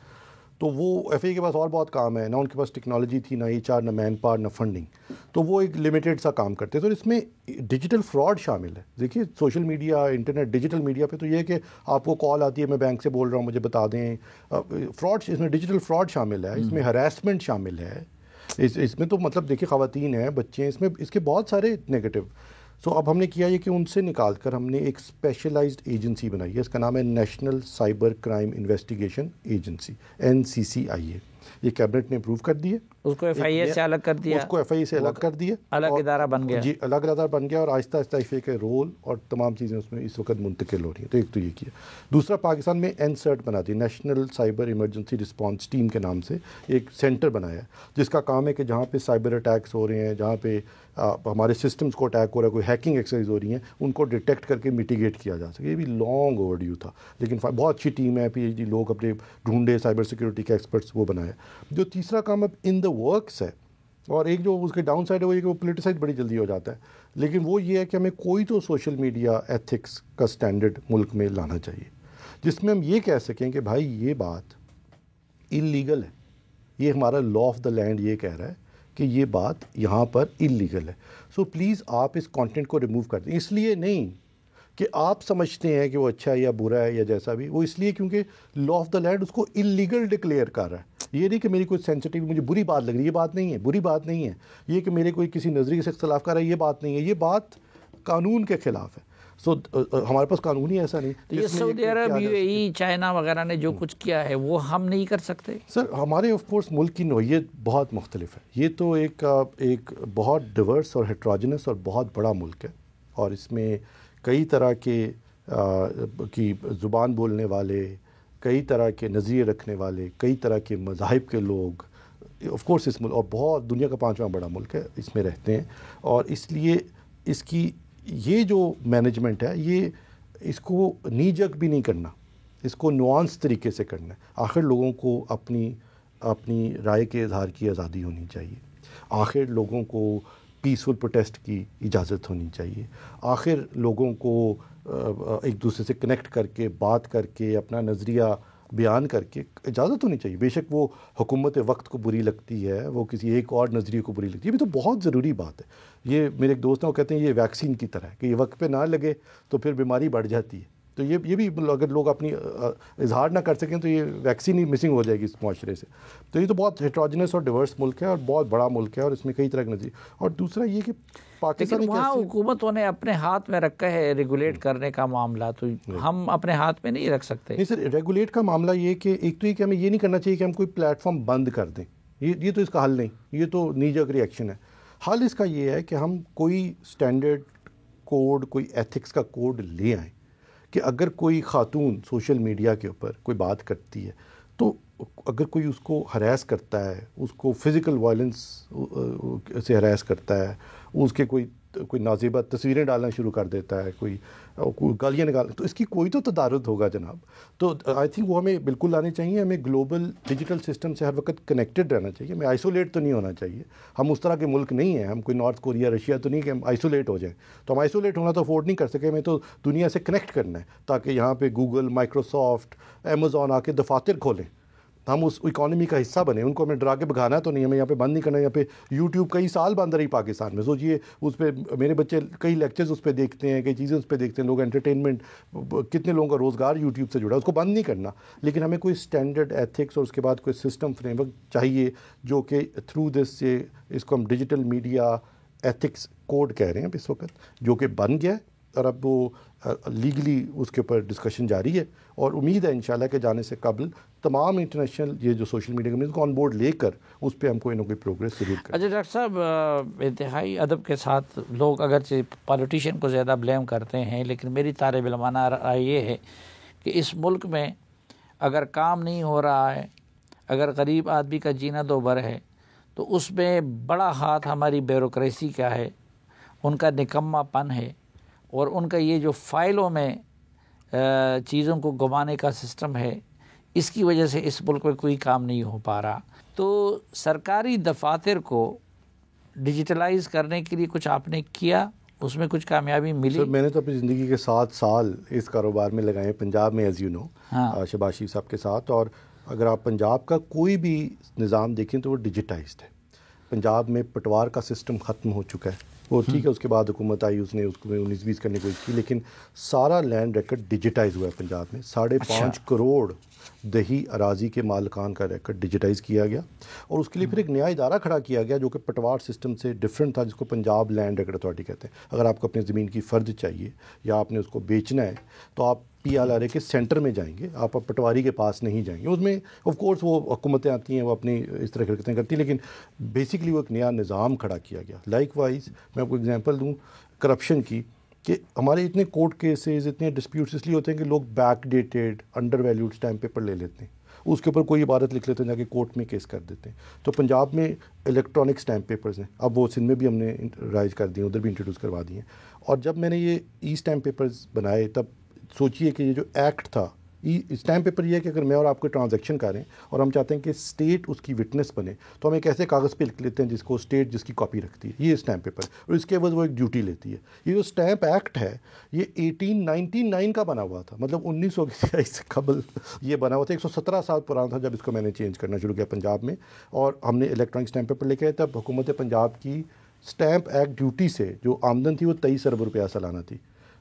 تو وہ ایف آئی اے کے پاس اور بہت کام ہے, نہ ان کے پاس ٹیکنالوجی تھی, نہ ایچ آر, نہ مین پاور, نہ فنڈنگ. تو وہ ایک لمیٹیڈ سا کام کرتے. تو اس میں ڈیجیٹل فراڈ شامل ہے. دیکھیے social media, internet, digital media پہ تو یہ کہ آپ کو کال آتی ہے میں بینک سے بول رہا ہوں مجھے بتا دیں. فراڈ اس میں ڈیجیٹل فراڈ شامل ہے, اس میں ہراسمنٹ شامل ہے, اس میں تو مطلب دیکھیے خواتین ہیں, بچے ہیں, اس کے بہت سارے نیگیٹو. سو اب ہم نے کیا یہ کہ ان سے نکال کر ہم نے ایک اسپیشلائزڈ ایجنسی بنائی ہے. اس کا نام ہے national cyber crime investigation agency, NCCIA. یہ کیبنٹ نے اپروو کر دی ہے. اس کو ایف آئی اے سے الگ کر دیا, اس کو ایف آئی اے سے الگ کر دیا, الگ ادارہ بن گیا. جی الگ ادارہ بن گیا, اور آہستہ آہستہ ایف آئی اے کے رول اور تمام چیزیں اس میں اس وقت منتقل ہو رہی ہیں. تو ایک تو یہ کیا. دوسرا پاکستان میں NCERT بنا دی, national cyber emergency response team کے نام سے ایک سینٹر بنایا ہے جس کا کام ہے کہ جہاں پہ سائبر اٹیکس ہو رہے ہیں, جہاں پہ ہمارے سسٹمز کو اٹیک ہو رہا ہے, کوئی ہیکنگ ایکسرسائز ہو رہی ہیں, ان کو ڈیٹیکٹ کر کے میٹیگیٹ کیا جا سکے. یہ بھی لانگ اوور ڈیو تھا, لیکن بہت اچھی ٹیم ہے, PhD لوگ اپنے ڈھونڈے سائبر سیکورٹی کے ایکسپرٹس وہ بنایا. جو تیسرا کام اب ان دا ورکس ہے, اور ایک جو اس کے ڈاؤن سائڈ ہے وہ یہ کہ وہ پولیٹیسائز بڑی جلدی ہو جاتا ہے, لیکن وہ یہ ہے کہ ہمیں کوئی تو سوشل میڈیا ایتھکس کا سٹینڈرڈ ملک میں لانا چاہیے جس میں ہم یہ کہہ سکیں کہ بھائی یہ بات انلیگل ہے, یہ ہمارا لا آف دا لینڈ یہ کہہ رہا ہے کہ یہ بات یہاں پر انلیگل ہے. سو پلیز آپ اس کانٹینٹ کو ریموو کر دیں. اس لیے نہیں کہ آپ سمجھتے ہیں کہ وہ اچھا ہے یا برا ہے یا جیسا بھی, وہ اس لیے کیونکہ لا آف دا لینڈ اس کو انلیگل ڈکلیئر کر رہا ہے. یہ نہیں کہ میری کوئی سینسٹیو مجھے بری بات لگ رہی ہے, یہ بات نہیں ہے, بری بات نہیں ہے. یہ کہ میرے کوئی کسی نظریے سے اختلاف کر رہا ہے, یہ بات نہیں ہے, یہ بات قانون کے خلاف ہے. سو ہمارے پاس قانون ہی ایسا نہیں. یہ سعودی عرب, یو اے ای, چائنا وغیرہ نے جو کچھ کیا ہے وہ ہم نہیں کر سکتے؟ سر ہمارے آف کورس ملک کی نوعیت بہت مختلف ہے. یہ تو ایک بہت ڈیورس اور ہیٹروجنس اور بہت بڑا ملک ہے, اور اس میں کئی طرح کی زبان بولنے والے, کئی طرح کے نظریے رکھنے والے, کئی طرح کے مذاہب کے لوگ آف کورس اس ملک, اور بہت دنیا کا 5واں بڑا ملک ہے, اس میں رہتے ہیں. اور اس لیے اس کی یہ جو مینجمنٹ ہے یہ اس کو نی جگ بھی نہیں کرنا, اس کو نوانس طریقے سے کرنا ہے. آخر لوگوں کو اپنی رائے کے اظہار کی آزادی ہونی چاہیے, آخر لوگوں کو پیسفل پروٹیسٹ کی اجازت ہونی چاہیے, آخر لوگوں کو ایک دوسرے سے کنیکٹ کر کے بات کر کے اپنا نظریہ بیان کر کے اجازت ہونی چاہیے. بے شک وہ حکومت وقت کو بری لگتی ہے, وہ کسی ایک اور نظریے کو بری لگتی ہے, یہ بھی تو بہت ضروری بات ہے. یہ میرے ایک دوست ہیں وہ کہتے ہیں یہ ویکسین کی طرح ہے کہ یہ وقت پہ نہ لگے تو پھر بیماری بڑھ جاتی ہے. تو یہ بھی اگر لوگ اپنی اظہار نہ کر سکیں تو یہ ویکسین ہی مسنگ ہو جائے گی اس معاشرے سے. تو یہ تو بہت ہیٹروجنس اور ڈیورس ملک ہے اور بہت بڑا ملک ہے, اور اس میں کئی طرح کے نظریے. اور دوسرا یہ کہ لیکن وہاں حکومتوں نے اپنے ہاتھ میں رکھا ہے ریگولیٹ کرنے کا معاملہ, تو ہم اپنے ہاتھ میں نہیں رکھ سکتے. نہیں سر, ریگولیٹ کا معاملہ یہ کہ ایک تو یہ کہ ہمیں یہ نہیں کرنا چاہیے کہ ہم کوئی پلیٹ فارم بند کر دیں, یہ تو اس کا حل نہیں, یہ تو نی جگ ریئیکشن ہے. حل اس کا یہ ہے کہ ہم کوئی اسٹینڈرڈ کوڈ, کوئی ایتھکس کا کوڈ لے آئیں کہ اگر کوئی خاتون سوشل میڈیا کے اوپر کوئی بات کرتی ہے تو اگر کوئی اس کو ہراس کرتا ہے, اس کو فزیکل وائلنس سے ہراس کرتا ہے, اس کے کوئی نازیبہ تصویریں ڈالنا شروع کر دیتا ہے, کوئی گالیاں نکالنا, تو اس کی کوئی تو تدارک ہوگا جناب. تو آئی تھنک وہ ہمیں بالکل لانے چاہیے. ہمیں گلوبل ڈیجیٹل سسٹم سے ہر وقت کنیکٹڈ رہنا چاہیے, ہمیں آئسولیٹ تو نہیں ہونا چاہیے. ہم اس طرح کے ملک نہیں ہیں, ہم کوئی نارتھ کوریا رشیا تو نہیں کہ ہم آئسولیٹ ہو جائیں. تو ہم آئسولیٹ ہونا تو افورڈ نہیں کر سکے, ہمیں تو دنیا سے کنیکٹ کرنا ہے تاکہ یہاں پہ گوگل, مائکروسافٹ, امیزون آ کے دفاتر کھولیں, ہم اس اکانومی کا حصہ بنیں. ان کو ہمیں ڈرا کے بھگانا تو نہیں, ہمیں یہاں پہ بند نہیں کرنا. یہاں پہ یوٹیوب کئی سال بند رہی پاکستان میں, سوچئے اس پہ میرے بچے کئی لیکچرز اس پہ دیکھتے ہیں, کئی چیزیں اس پہ دیکھتے ہیں, لوگ انٹرٹینمنٹ, کتنے لوگوں کا روزگار یوٹیوب سے جڑا, اس کو بند نہیں کرنا. لیکن ہمیں کوئی اسٹینڈرڈ ایتھکس اور اس کے بعد کوئی سسٹم فریم ورک چاہیے جو کہ تھرو دس اس کو ہم ڈیجیٹل میڈیا ایتھکس کوڈ کہہ رہے ہیں اس وقت, جو کہ بن گیا ہے, اور اب وہ لیگلی اس کے اوپر ڈسکشن جاری ہے. اور امید ہے انشاءاللہ کہ جانے سے قبل تمام انٹرنیشنل یہ جو سوشل میڈیا کمپنیز کو آن بورڈ لے کر اس پہ ہم کوئی نہ کوئی پروگریس ضرور کریں. اچھا ڈاکٹر صاحب, انتہائی ادب کے ساتھ لوگ اگرچہ پالیٹیشین کو زیادہ بلیم کرتے ہیں, لیکن میری طالب علمانہ رائے یہ ہے کہ اس ملک میں اگر کام نہیں ہو رہا ہے, اگر غریب آدمی کا جینا دو بر ہے, تو اس میں بڑا ہاتھ ہماری بیوروکریسی کا ہے, ان کا نکما پن ہے, اور ان کا یہ جو فائلوں میں چیزوں کو گمانے کا سسٹم ہے, اس کی وجہ سے اس ملک میں کوئی کام نہیں ہو پا رہا. تو سرکاری دفاتر کو ڈیجیٹلائز کرنے کے لیے کچھ آپ نے کیا, اس میں کچھ کامیابی ملی؟ سر میں نے تو اپنی زندگی کے 7 سال اس کاروبار میں لگائے پنجاب میں, ایز یو نو, شہباز شریف صاحب کے ساتھ. اور اگر آپ پنجاب کا کوئی بھی نظام دیکھیں تو وہ ڈیجیٹائزڈ ہے. پنجاب میں پٹوار کا سسٹم ختم ہو چکا ہے, وہ ٹھیک ہے اس کے بعد حکومت آئی, اس نے اس کو 19-20 کرنے کی کوشش کی, لیکن سارا لینڈ ریکارڈ ڈیجیٹائز ہوا ہے پنجاب میں. 5.5 کروڑ دیہی اراضی کے مالکان کا ریکارڈ ڈیجیٹائز کیا گیا, اور اس کے لیے پھر ایک نیا ادارہ کھڑا کیا گیا جو کہ پٹوار سسٹم سے ڈفرینٹ تھا, جس کو پنجاب لینڈ ریکارڈ اتھارٹی کہتے ہیں. اگر آپ کو اپنی زمین کی فرد چاہیے یا آپ نے اس کو بیچنا ہے تو آپ PLRA کے سینٹر میں جائیں گے, آپ پٹواری کے پاس نہیں جائیں گے. اس میں آف کورس وہ حکومتیں آتی ہیں, وہ اپنی اس طرح کی حرکتیں کرتی ہیں, لیکن بیسکلی وہ ایک نیا نظام کھڑا کیا گیا. لائک وائز میں آپ کو ایگزامپل دوں کرپشن کی, کہ ہمارے اتنے کورٹ کیسز, اتنے ڈسپیوٹس اس لیے ہوتے ہیں کہ لوگ back dated under valued stamp paper لے لیتے ہیں, اس کے اوپر کوئی عبارت لکھ لیتے ہیں, جا کے کورٹ میں کیس کر دیتے ہیں. تو پنجاب میں الیکٹرانک اسٹیمپ پیپرز ہیں, اب وہ سندھ میں بھی ہم نے رائج کر دی ہیں, ادھر بھی انٹروڈیوس کروا دی ہیں. اور جب میں نے یہ ای اسٹیمپ پیپرز بنائے تب سوچئے کہ یہ جو ایکٹ تھا اسٹیمپ پیپر یہ ہے کہ اگر میں اور آپ کو ٹرانزیکشن کریں اور ہم چاہتے ہیں کہ اسٹیٹ اس کی وٹنس بنے تو ہم ایک ایسے کاغذ پہ لکھ لیتے ہیں جس کو اسٹیٹ جس کی کاپی رکھتی ہے، یہ اسٹیمپ پیپر، اور اس کے بعد وہ ایک ڈیوٹی لیتی ہے۔ یہ جو اسٹیمپ ایکٹ ہے یہ 1899 کا بنا ہوا تھا، مطلب 1900 سے قبل یہ بنا ہوا تھا، 117 سال پرانا تھا جب اس کو میں نے چینج کرنا شروع کیا پنجاب میں، اور ہم نے الیکٹرانک اسٹیمپ پیپر لے کے آئے تب حکومت پنجاب کی اسٹیمپ ایکٹ ڈیوٹی سے جو آمدن تھی وہ 23 ارب روپیہ سالانہ تھی،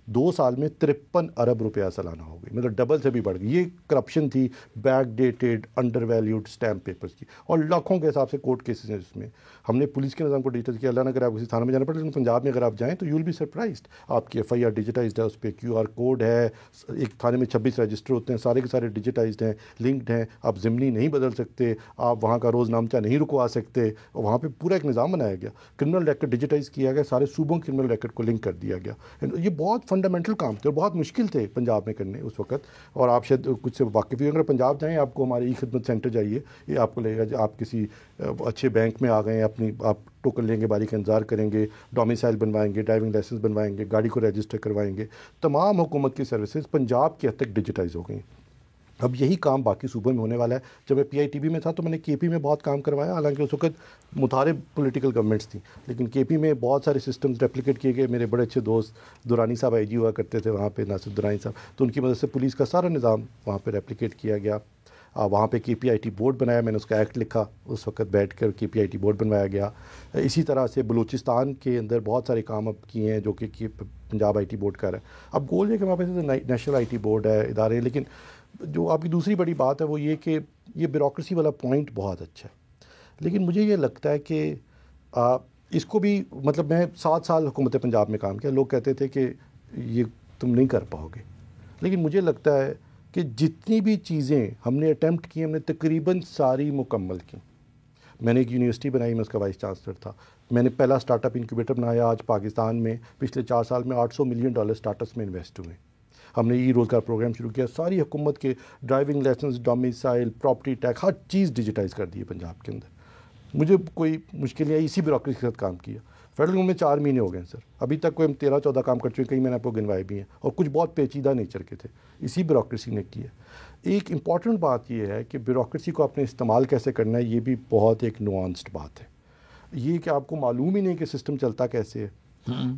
2 سال میں 53 ارب روپیہ سالانہ ہو گئی، مطلب ڈبل سے بھی بڑھ گئی۔ یہ کرپشن تھی back dated under valued stamp papers کی، اور لاکھوں کے حساب سے کورٹ کیسز ہیں جس میں ہم نے پولیس کے نظام کو ڈیجیٹل کیا۔ اللہ نہ کرے آپ کسی تھانے میں جانا پڑے، لیکن پنجاب میں اگر آپ جائیں تو یو ول بی سرپرائزڈ، آپ کی FIR ڈیجیٹائزڈ ہے، اس پہ QR کوڈ ہے، ایک تھانے میں 26 رجسٹر ہوتے ہیں، سارے کے سارے ڈیجیٹائزڈ ہیں، لنکڈ ہیں، آپ ضمنی نہیں بدل سکتے، آپ وہاں کا روز نامچہ نہیں رکوا سکتے، اور وہاں پہ پورا ایک نظام بنایا گیا، کرمنل ریکارڈ ڈیجیٹائز کیا گیا، سارے صوبوں کے کرمنل ریکارڈ کو لنک کر دیا گیا۔ یہ بہت فنڈامنٹل کام تھے اور بہت مشکل تھے پنجاب میں کرنے اس وقت، اور آپ شاید کچھ سے واقف ہی، اگر پنجاب جائیں آپ کو ہمارے ای خدمت سینٹر جائیے، یہ آپ کو لگے گا آپ کسی اچھے بینک میں آ گئے ہیں، اپنی آپ ٹوکن لیں گے، باری کا انتظار کریں گے، ڈومیسائل بنوائیں گے، ڈرائیونگ لائسنس بنوائیں گے، گاڑی کو رجسٹر کروائیں گے، تمام حکومت کی سروسز پنجاب کی حد تک ڈیجیٹائز ہو گئی۔ اب یہی کام باقی صوبوں میں ہونے والا ہے۔ جب میں PITB میں تھا تو میں نے KP میں بہت کام کروایا، حالانکہ اس وقت متحارب پولیٹیکل گورنمنٹس تھیں، لیکن KP میں بہت سارے سسٹمز ریپلیکیٹ کیے گئے۔ میرے بڑے اچھے دوست دورانی صاحب IG ہوا کرتے تھے وہاں پہ، ناصر دورانی صاحب، تو ان کی مدد سے پولیس کا سارا نظام وہاں پہ ریپلیکیٹ کیا گیا۔ وہاں پہ KPIT بورڈ بنایا، میں نے اس کا ایکٹ لکھا، اس وقت بیٹھ کر KPIT بورڈ بنوایا گیا۔ اسی طرح سے بلوچستان کے اندر بہت سارے کام اب کیے ہیں جو کہ پنجاب IT بورڈ کا ہے۔ اب گول ہے کہ ہمارے پاس نیشنل IT بورڈ ہے، ادارے ہیں، لیکن جو آپ کی دوسری بڑی بات ہے وہ یہ کہ یہ بیوروکریسی والا پوائنٹ بہت اچھا ہے، لیکن مجھے یہ لگتا ہے کہ اس کو بھی، مطلب میں 7 سال حکومت پنجاب میں کام کیا، لوگ کہتے تھے کہ یہ تم نہیں کر پاؤ گے، لیکن مجھے لگتا ہے کہ جتنی بھی چیزیں ہم نے اٹیمپٹ کی ہم نے تقریباً ساری مکمل کی۔ میں نے ایک یونیورسٹی بنائی، میں اس کا وائس چانسلر تھا۔ میں نے پہلا اسٹارٹ اپ انکیوبیٹر بنایا، آج پاکستان میں پچھلے 4 سال میں $800 ملین اسٹارٹ اپس میں انویسٹ ہوئے۔ ہم نے روزگار پروگرام شروع کیا، ساری حکومت کے driving licence, domicile, property tax, ہر چیز ڈیجیٹائز کر دی ہے پنجاب کے اندر۔ مجھے کوئی مشکل نہیں آئی، اسی بیوروکریسی کے ساتھ کام کیا۔ فیڈرل گورنمنٹ میں 4 مہینے ہو گئے ہیں سر، ابھی تک کوئی ہم 13-14 کام کر چکے ہیں، کئی میں نے آپ کو گنوائے بھی ہیں، اور کچھ بہت پیچیدہ نیچر کے تھے، اسی بیوروکریسی نے کی ہے۔ ایک امپورٹنٹ بات یہ ہے کہ بیوروکریسی کو اپنے استعمال کیسے کرنا ہے، یہ بھی بہت ایک نوانسڈ بات ہے۔ یہ کہ آپ کو معلوم ہی نہیں کہ سسٹم چلتا کیسے ہے،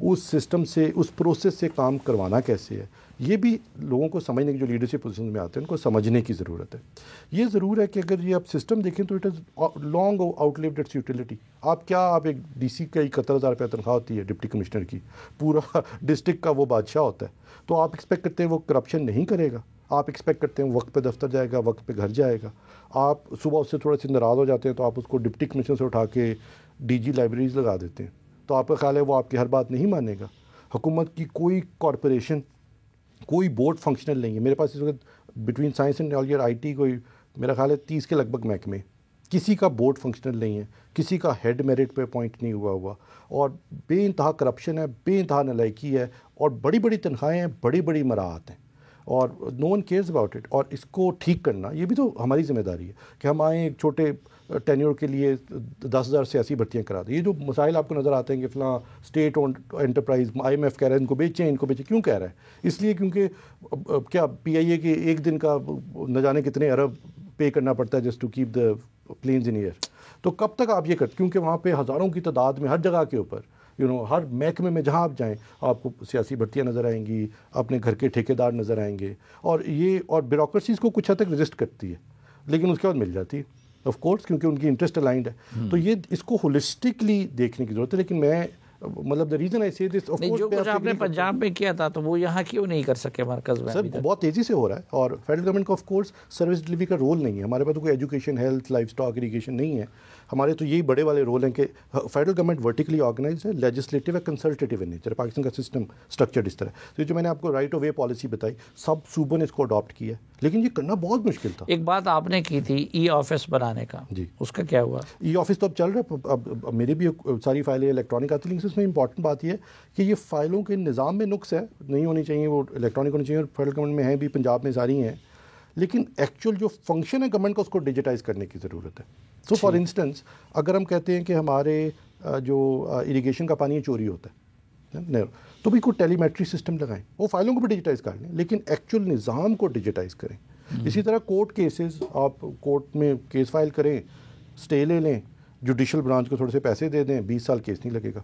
اس سسٹم سے، اس پروسیس سے کام کروانا کیسے ہے، یہ بھی لوگوں کو سمجھنے کی، جو لیڈرشپ پوزیشن میں آتے ہیں ان کو سمجھنے کی ضرورت ہے۔ یہ ضرور ہے کہ اگر یہ آپ سسٹم دیکھیں تو it is long outlived its utility. آپ ایک DC کا 71,000 روپیہ تنخواہ ہوتی ہے ڈپٹی کمشنر کی، پورا ڈسٹرکٹ کا وہ بادشاہ ہوتا ہے، تو آپ ایکسپیکٹ کرتے ہیں وہ کرپشن نہیں کرے گا، آپ ایکسپیکٹ کرتے ہیں وقت پہ دفتر جائے گا، وقت پہ گھر جائے گا۔ آپ صبح اس سے تھوڑے سے ناراض ہو جاتے ہیں تو آپ اس کو ڈپٹی کمشنر سے اٹھا کے DG لائبریریز لگا دیتے ہیں، تو آپ کا خیال ہے وہ آپ کی ہر بات نہیں مانے گا۔ حکومت کی کوئی کارپوریشن، کوئی بورڈ فنکشنل نہیں ہے۔ میرے پاس اس وقت بٹوین سائنس اینڈ ٹیکنالوجی اور IT کوئی میرا خیال ہے 30 کے لگ بھگ محکمے، کسی کا بورڈ فنکشنل نہیں ہے، کسی کا ہیڈ میرٹ پہ اپوائنٹ نہیں ہوا، اور بے انتہا کرپشن ہے، بے انتہا نالائکی ہے، اور بڑی بڑی تنخواہیں ہیں، بڑی بڑی مراعات ہیں، اور نو ون کیئرز اباؤٹ اٹ۔ اور اس کو ٹھیک کرنا یہ بھی تو ہماری ذمہ داری ہے کہ ہم آئیں ایک چھوٹے ٹینیور کے لیے 10,000 سیاسی بھرتیاں کرا دیں۔ یہ جو مسائل آپ کو نظر آتے ہیں کہ فلاں اسٹیٹ اونڈ انٹرپرائز، IMF کہہ رہا ہے ان کو بیچیں، ان کو بیچیں، کیوں کہہ رہا ہے؟ اس لیے کیونکہ کیا PIA کے ایک دن کا نہ جانے کتنے ارب پے کرنا پڑتا ہے just to keep the planes in air. تو کب تک آپ یہ کرتے؟ کیونکہ وہاں پہ ہزاروں کی تعداد میں ہر جگہ کے اوپر ہر محکمے میں جہاں آپ جائیں آپ کو سیاسی بھرتیاں نظر آئیں گی، اپنے گھر کے ٹھیکیدار نظر آئیں گے، اور بیوروکریسی اس کو کچھ حد تک ریزسٹ کرتی ہے، لیکن اس کے بعد مل جاتی ہے آف کورس، کیونکہ ان کی انٹرسٹ الائنڈ ہے۔ تو یہ اس کو ہولسٹکلی دیکھنے کی ضرورت ہے، لیکن میں مطلب ریزن آئی سے دس، جو کچھ آپ نے پنجاب میں کیا تھا تو وہ یہاں کیوں نہیں کر سکے مرکز میں؟ سر بہت تیزی سے ہو رہا ہے، اور فیڈرل گورنمنٹ کا آف کورس سروس ڈلیوری کا رول نہیں ہے، ہمارے پاس تو کوئی education, health, life stock, irrigation نہیں ہے، ہمارے تو یہی بڑے والے رول ہیں کہ فیڈرل گورنمنٹ ورٹیکلی آرگنائزڈ ہے، لیجسلیٹو ہے، کنسلٹیٹو ان نیچر، پاکستان کا سسٹم اسٹرکچرڈ اس طرح۔ تو جو میں نے آپ کو رائٹ آف وے پالیسی بتائی، سب صوبوں نے اس کو اڈاپٹ کیا ہے، لیکن یہ کرنا بہت مشکل تھا۔ ایک بات آپ نے کی تھی ای آفس بنانے کا، جی اس کا کیا ہوا؟ ای آفس تو اب چل رہا ہے، اب میری بھی ساری فائلیں الیکٹرانک آتی ہیں، لیکن اس میں امپورٹنٹ بات یہ ہے کہ یہ فائلوں کے نظام میں نقص ہے، نہیں ہونی چاہیے، وہ الیکٹرانک ہونی چاہیے، اور فیڈرل گورنمنٹ میں ہیں بھی، پنجاب میں ساری ہیں، لیکن ایکچوئل جو فنکشن ہے گورنمنٹ کا اس کو ڈیجیٹائز کرنے کی ضرورت ہے۔ سو فار انسٹنس اگر ہم کہتے ہیں کہ ہمارے جو اریگیشن کا پانی چوری ہوتا ہے تو بھی کوئی ٹیلی میٹری سسٹم لگائیں، وہ فائلوں کو بھی ڈیجیٹائز کر لیں، لیکن ایکچوئل نظام کو ڈیجیٹائز کریں۔ اسی طرح کورٹ کیسز، آپ کورٹ میں کیس فائل کریں، اسٹے لے لیں، جوڈیشل برانچ کو تھوڑے سے پیسے دے دیں، 20 سال کیس نہیں لگے گا.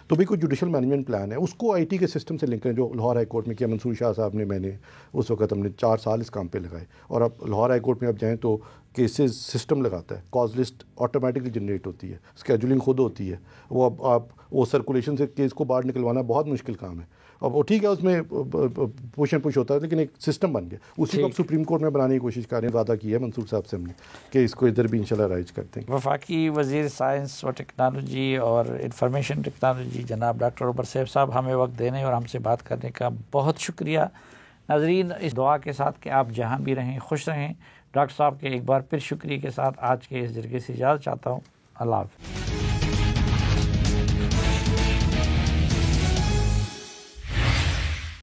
تو بھی کوئی جوڈیشل مینجمنٹ پلان ہے، اس کو آئی ٹی کے سسٹم سے لنک کریں، جو لاہور ہائی کورٹ میں کیا منصور شاہ صاحب نے، میں نے اس وقت ہم نے 4 سال اس کام پہ لگائے. اور اب لاہور ہائی کورٹ میں اب جائیں تو کیسز سسٹم لگاتا ہے، کاز لسٹ آٹومیٹکلی جنریٹ ہوتی ہے، اسکیجولنگ خود ہوتی ہے. وہ اب آپ وہ سرکولیشن سے کیس کو باہر نکلوانا بہت مشکل کام ہے. اب وہ ٹھیک ہے، اس میں پوش اینڈ پش ہوتا ہے، لیکن ایک سسٹم بن گیا. اسی کو اب سپریم کورٹ میں بنانے کی کوشش کر رہے ہیں، وعدہ کیا ہے منصور صاحب سے ہم نے کہ اس کو ادھر بھی انشاءاللہ رائج کرتے ہیں. وفاقی وزیر سائنس و ٹیکنالوجی اور انفارمیشن ٹیکنالوجی جناب ڈاکٹر عمر سیف صاحب، ہمیں وقت دینے اور ہم سے بات کرنے کا بہت شکریہ. ناظرین، اس دعا کے ساتھ کہ آپ جہاں بھی رہیں خوش رہیں، ڈاکٹر صاحب کے ایک بار پھر شکریہ کے ساتھ آج کے اس جرگے سے اجازت چاہتا ہوں. اللہ حافظ.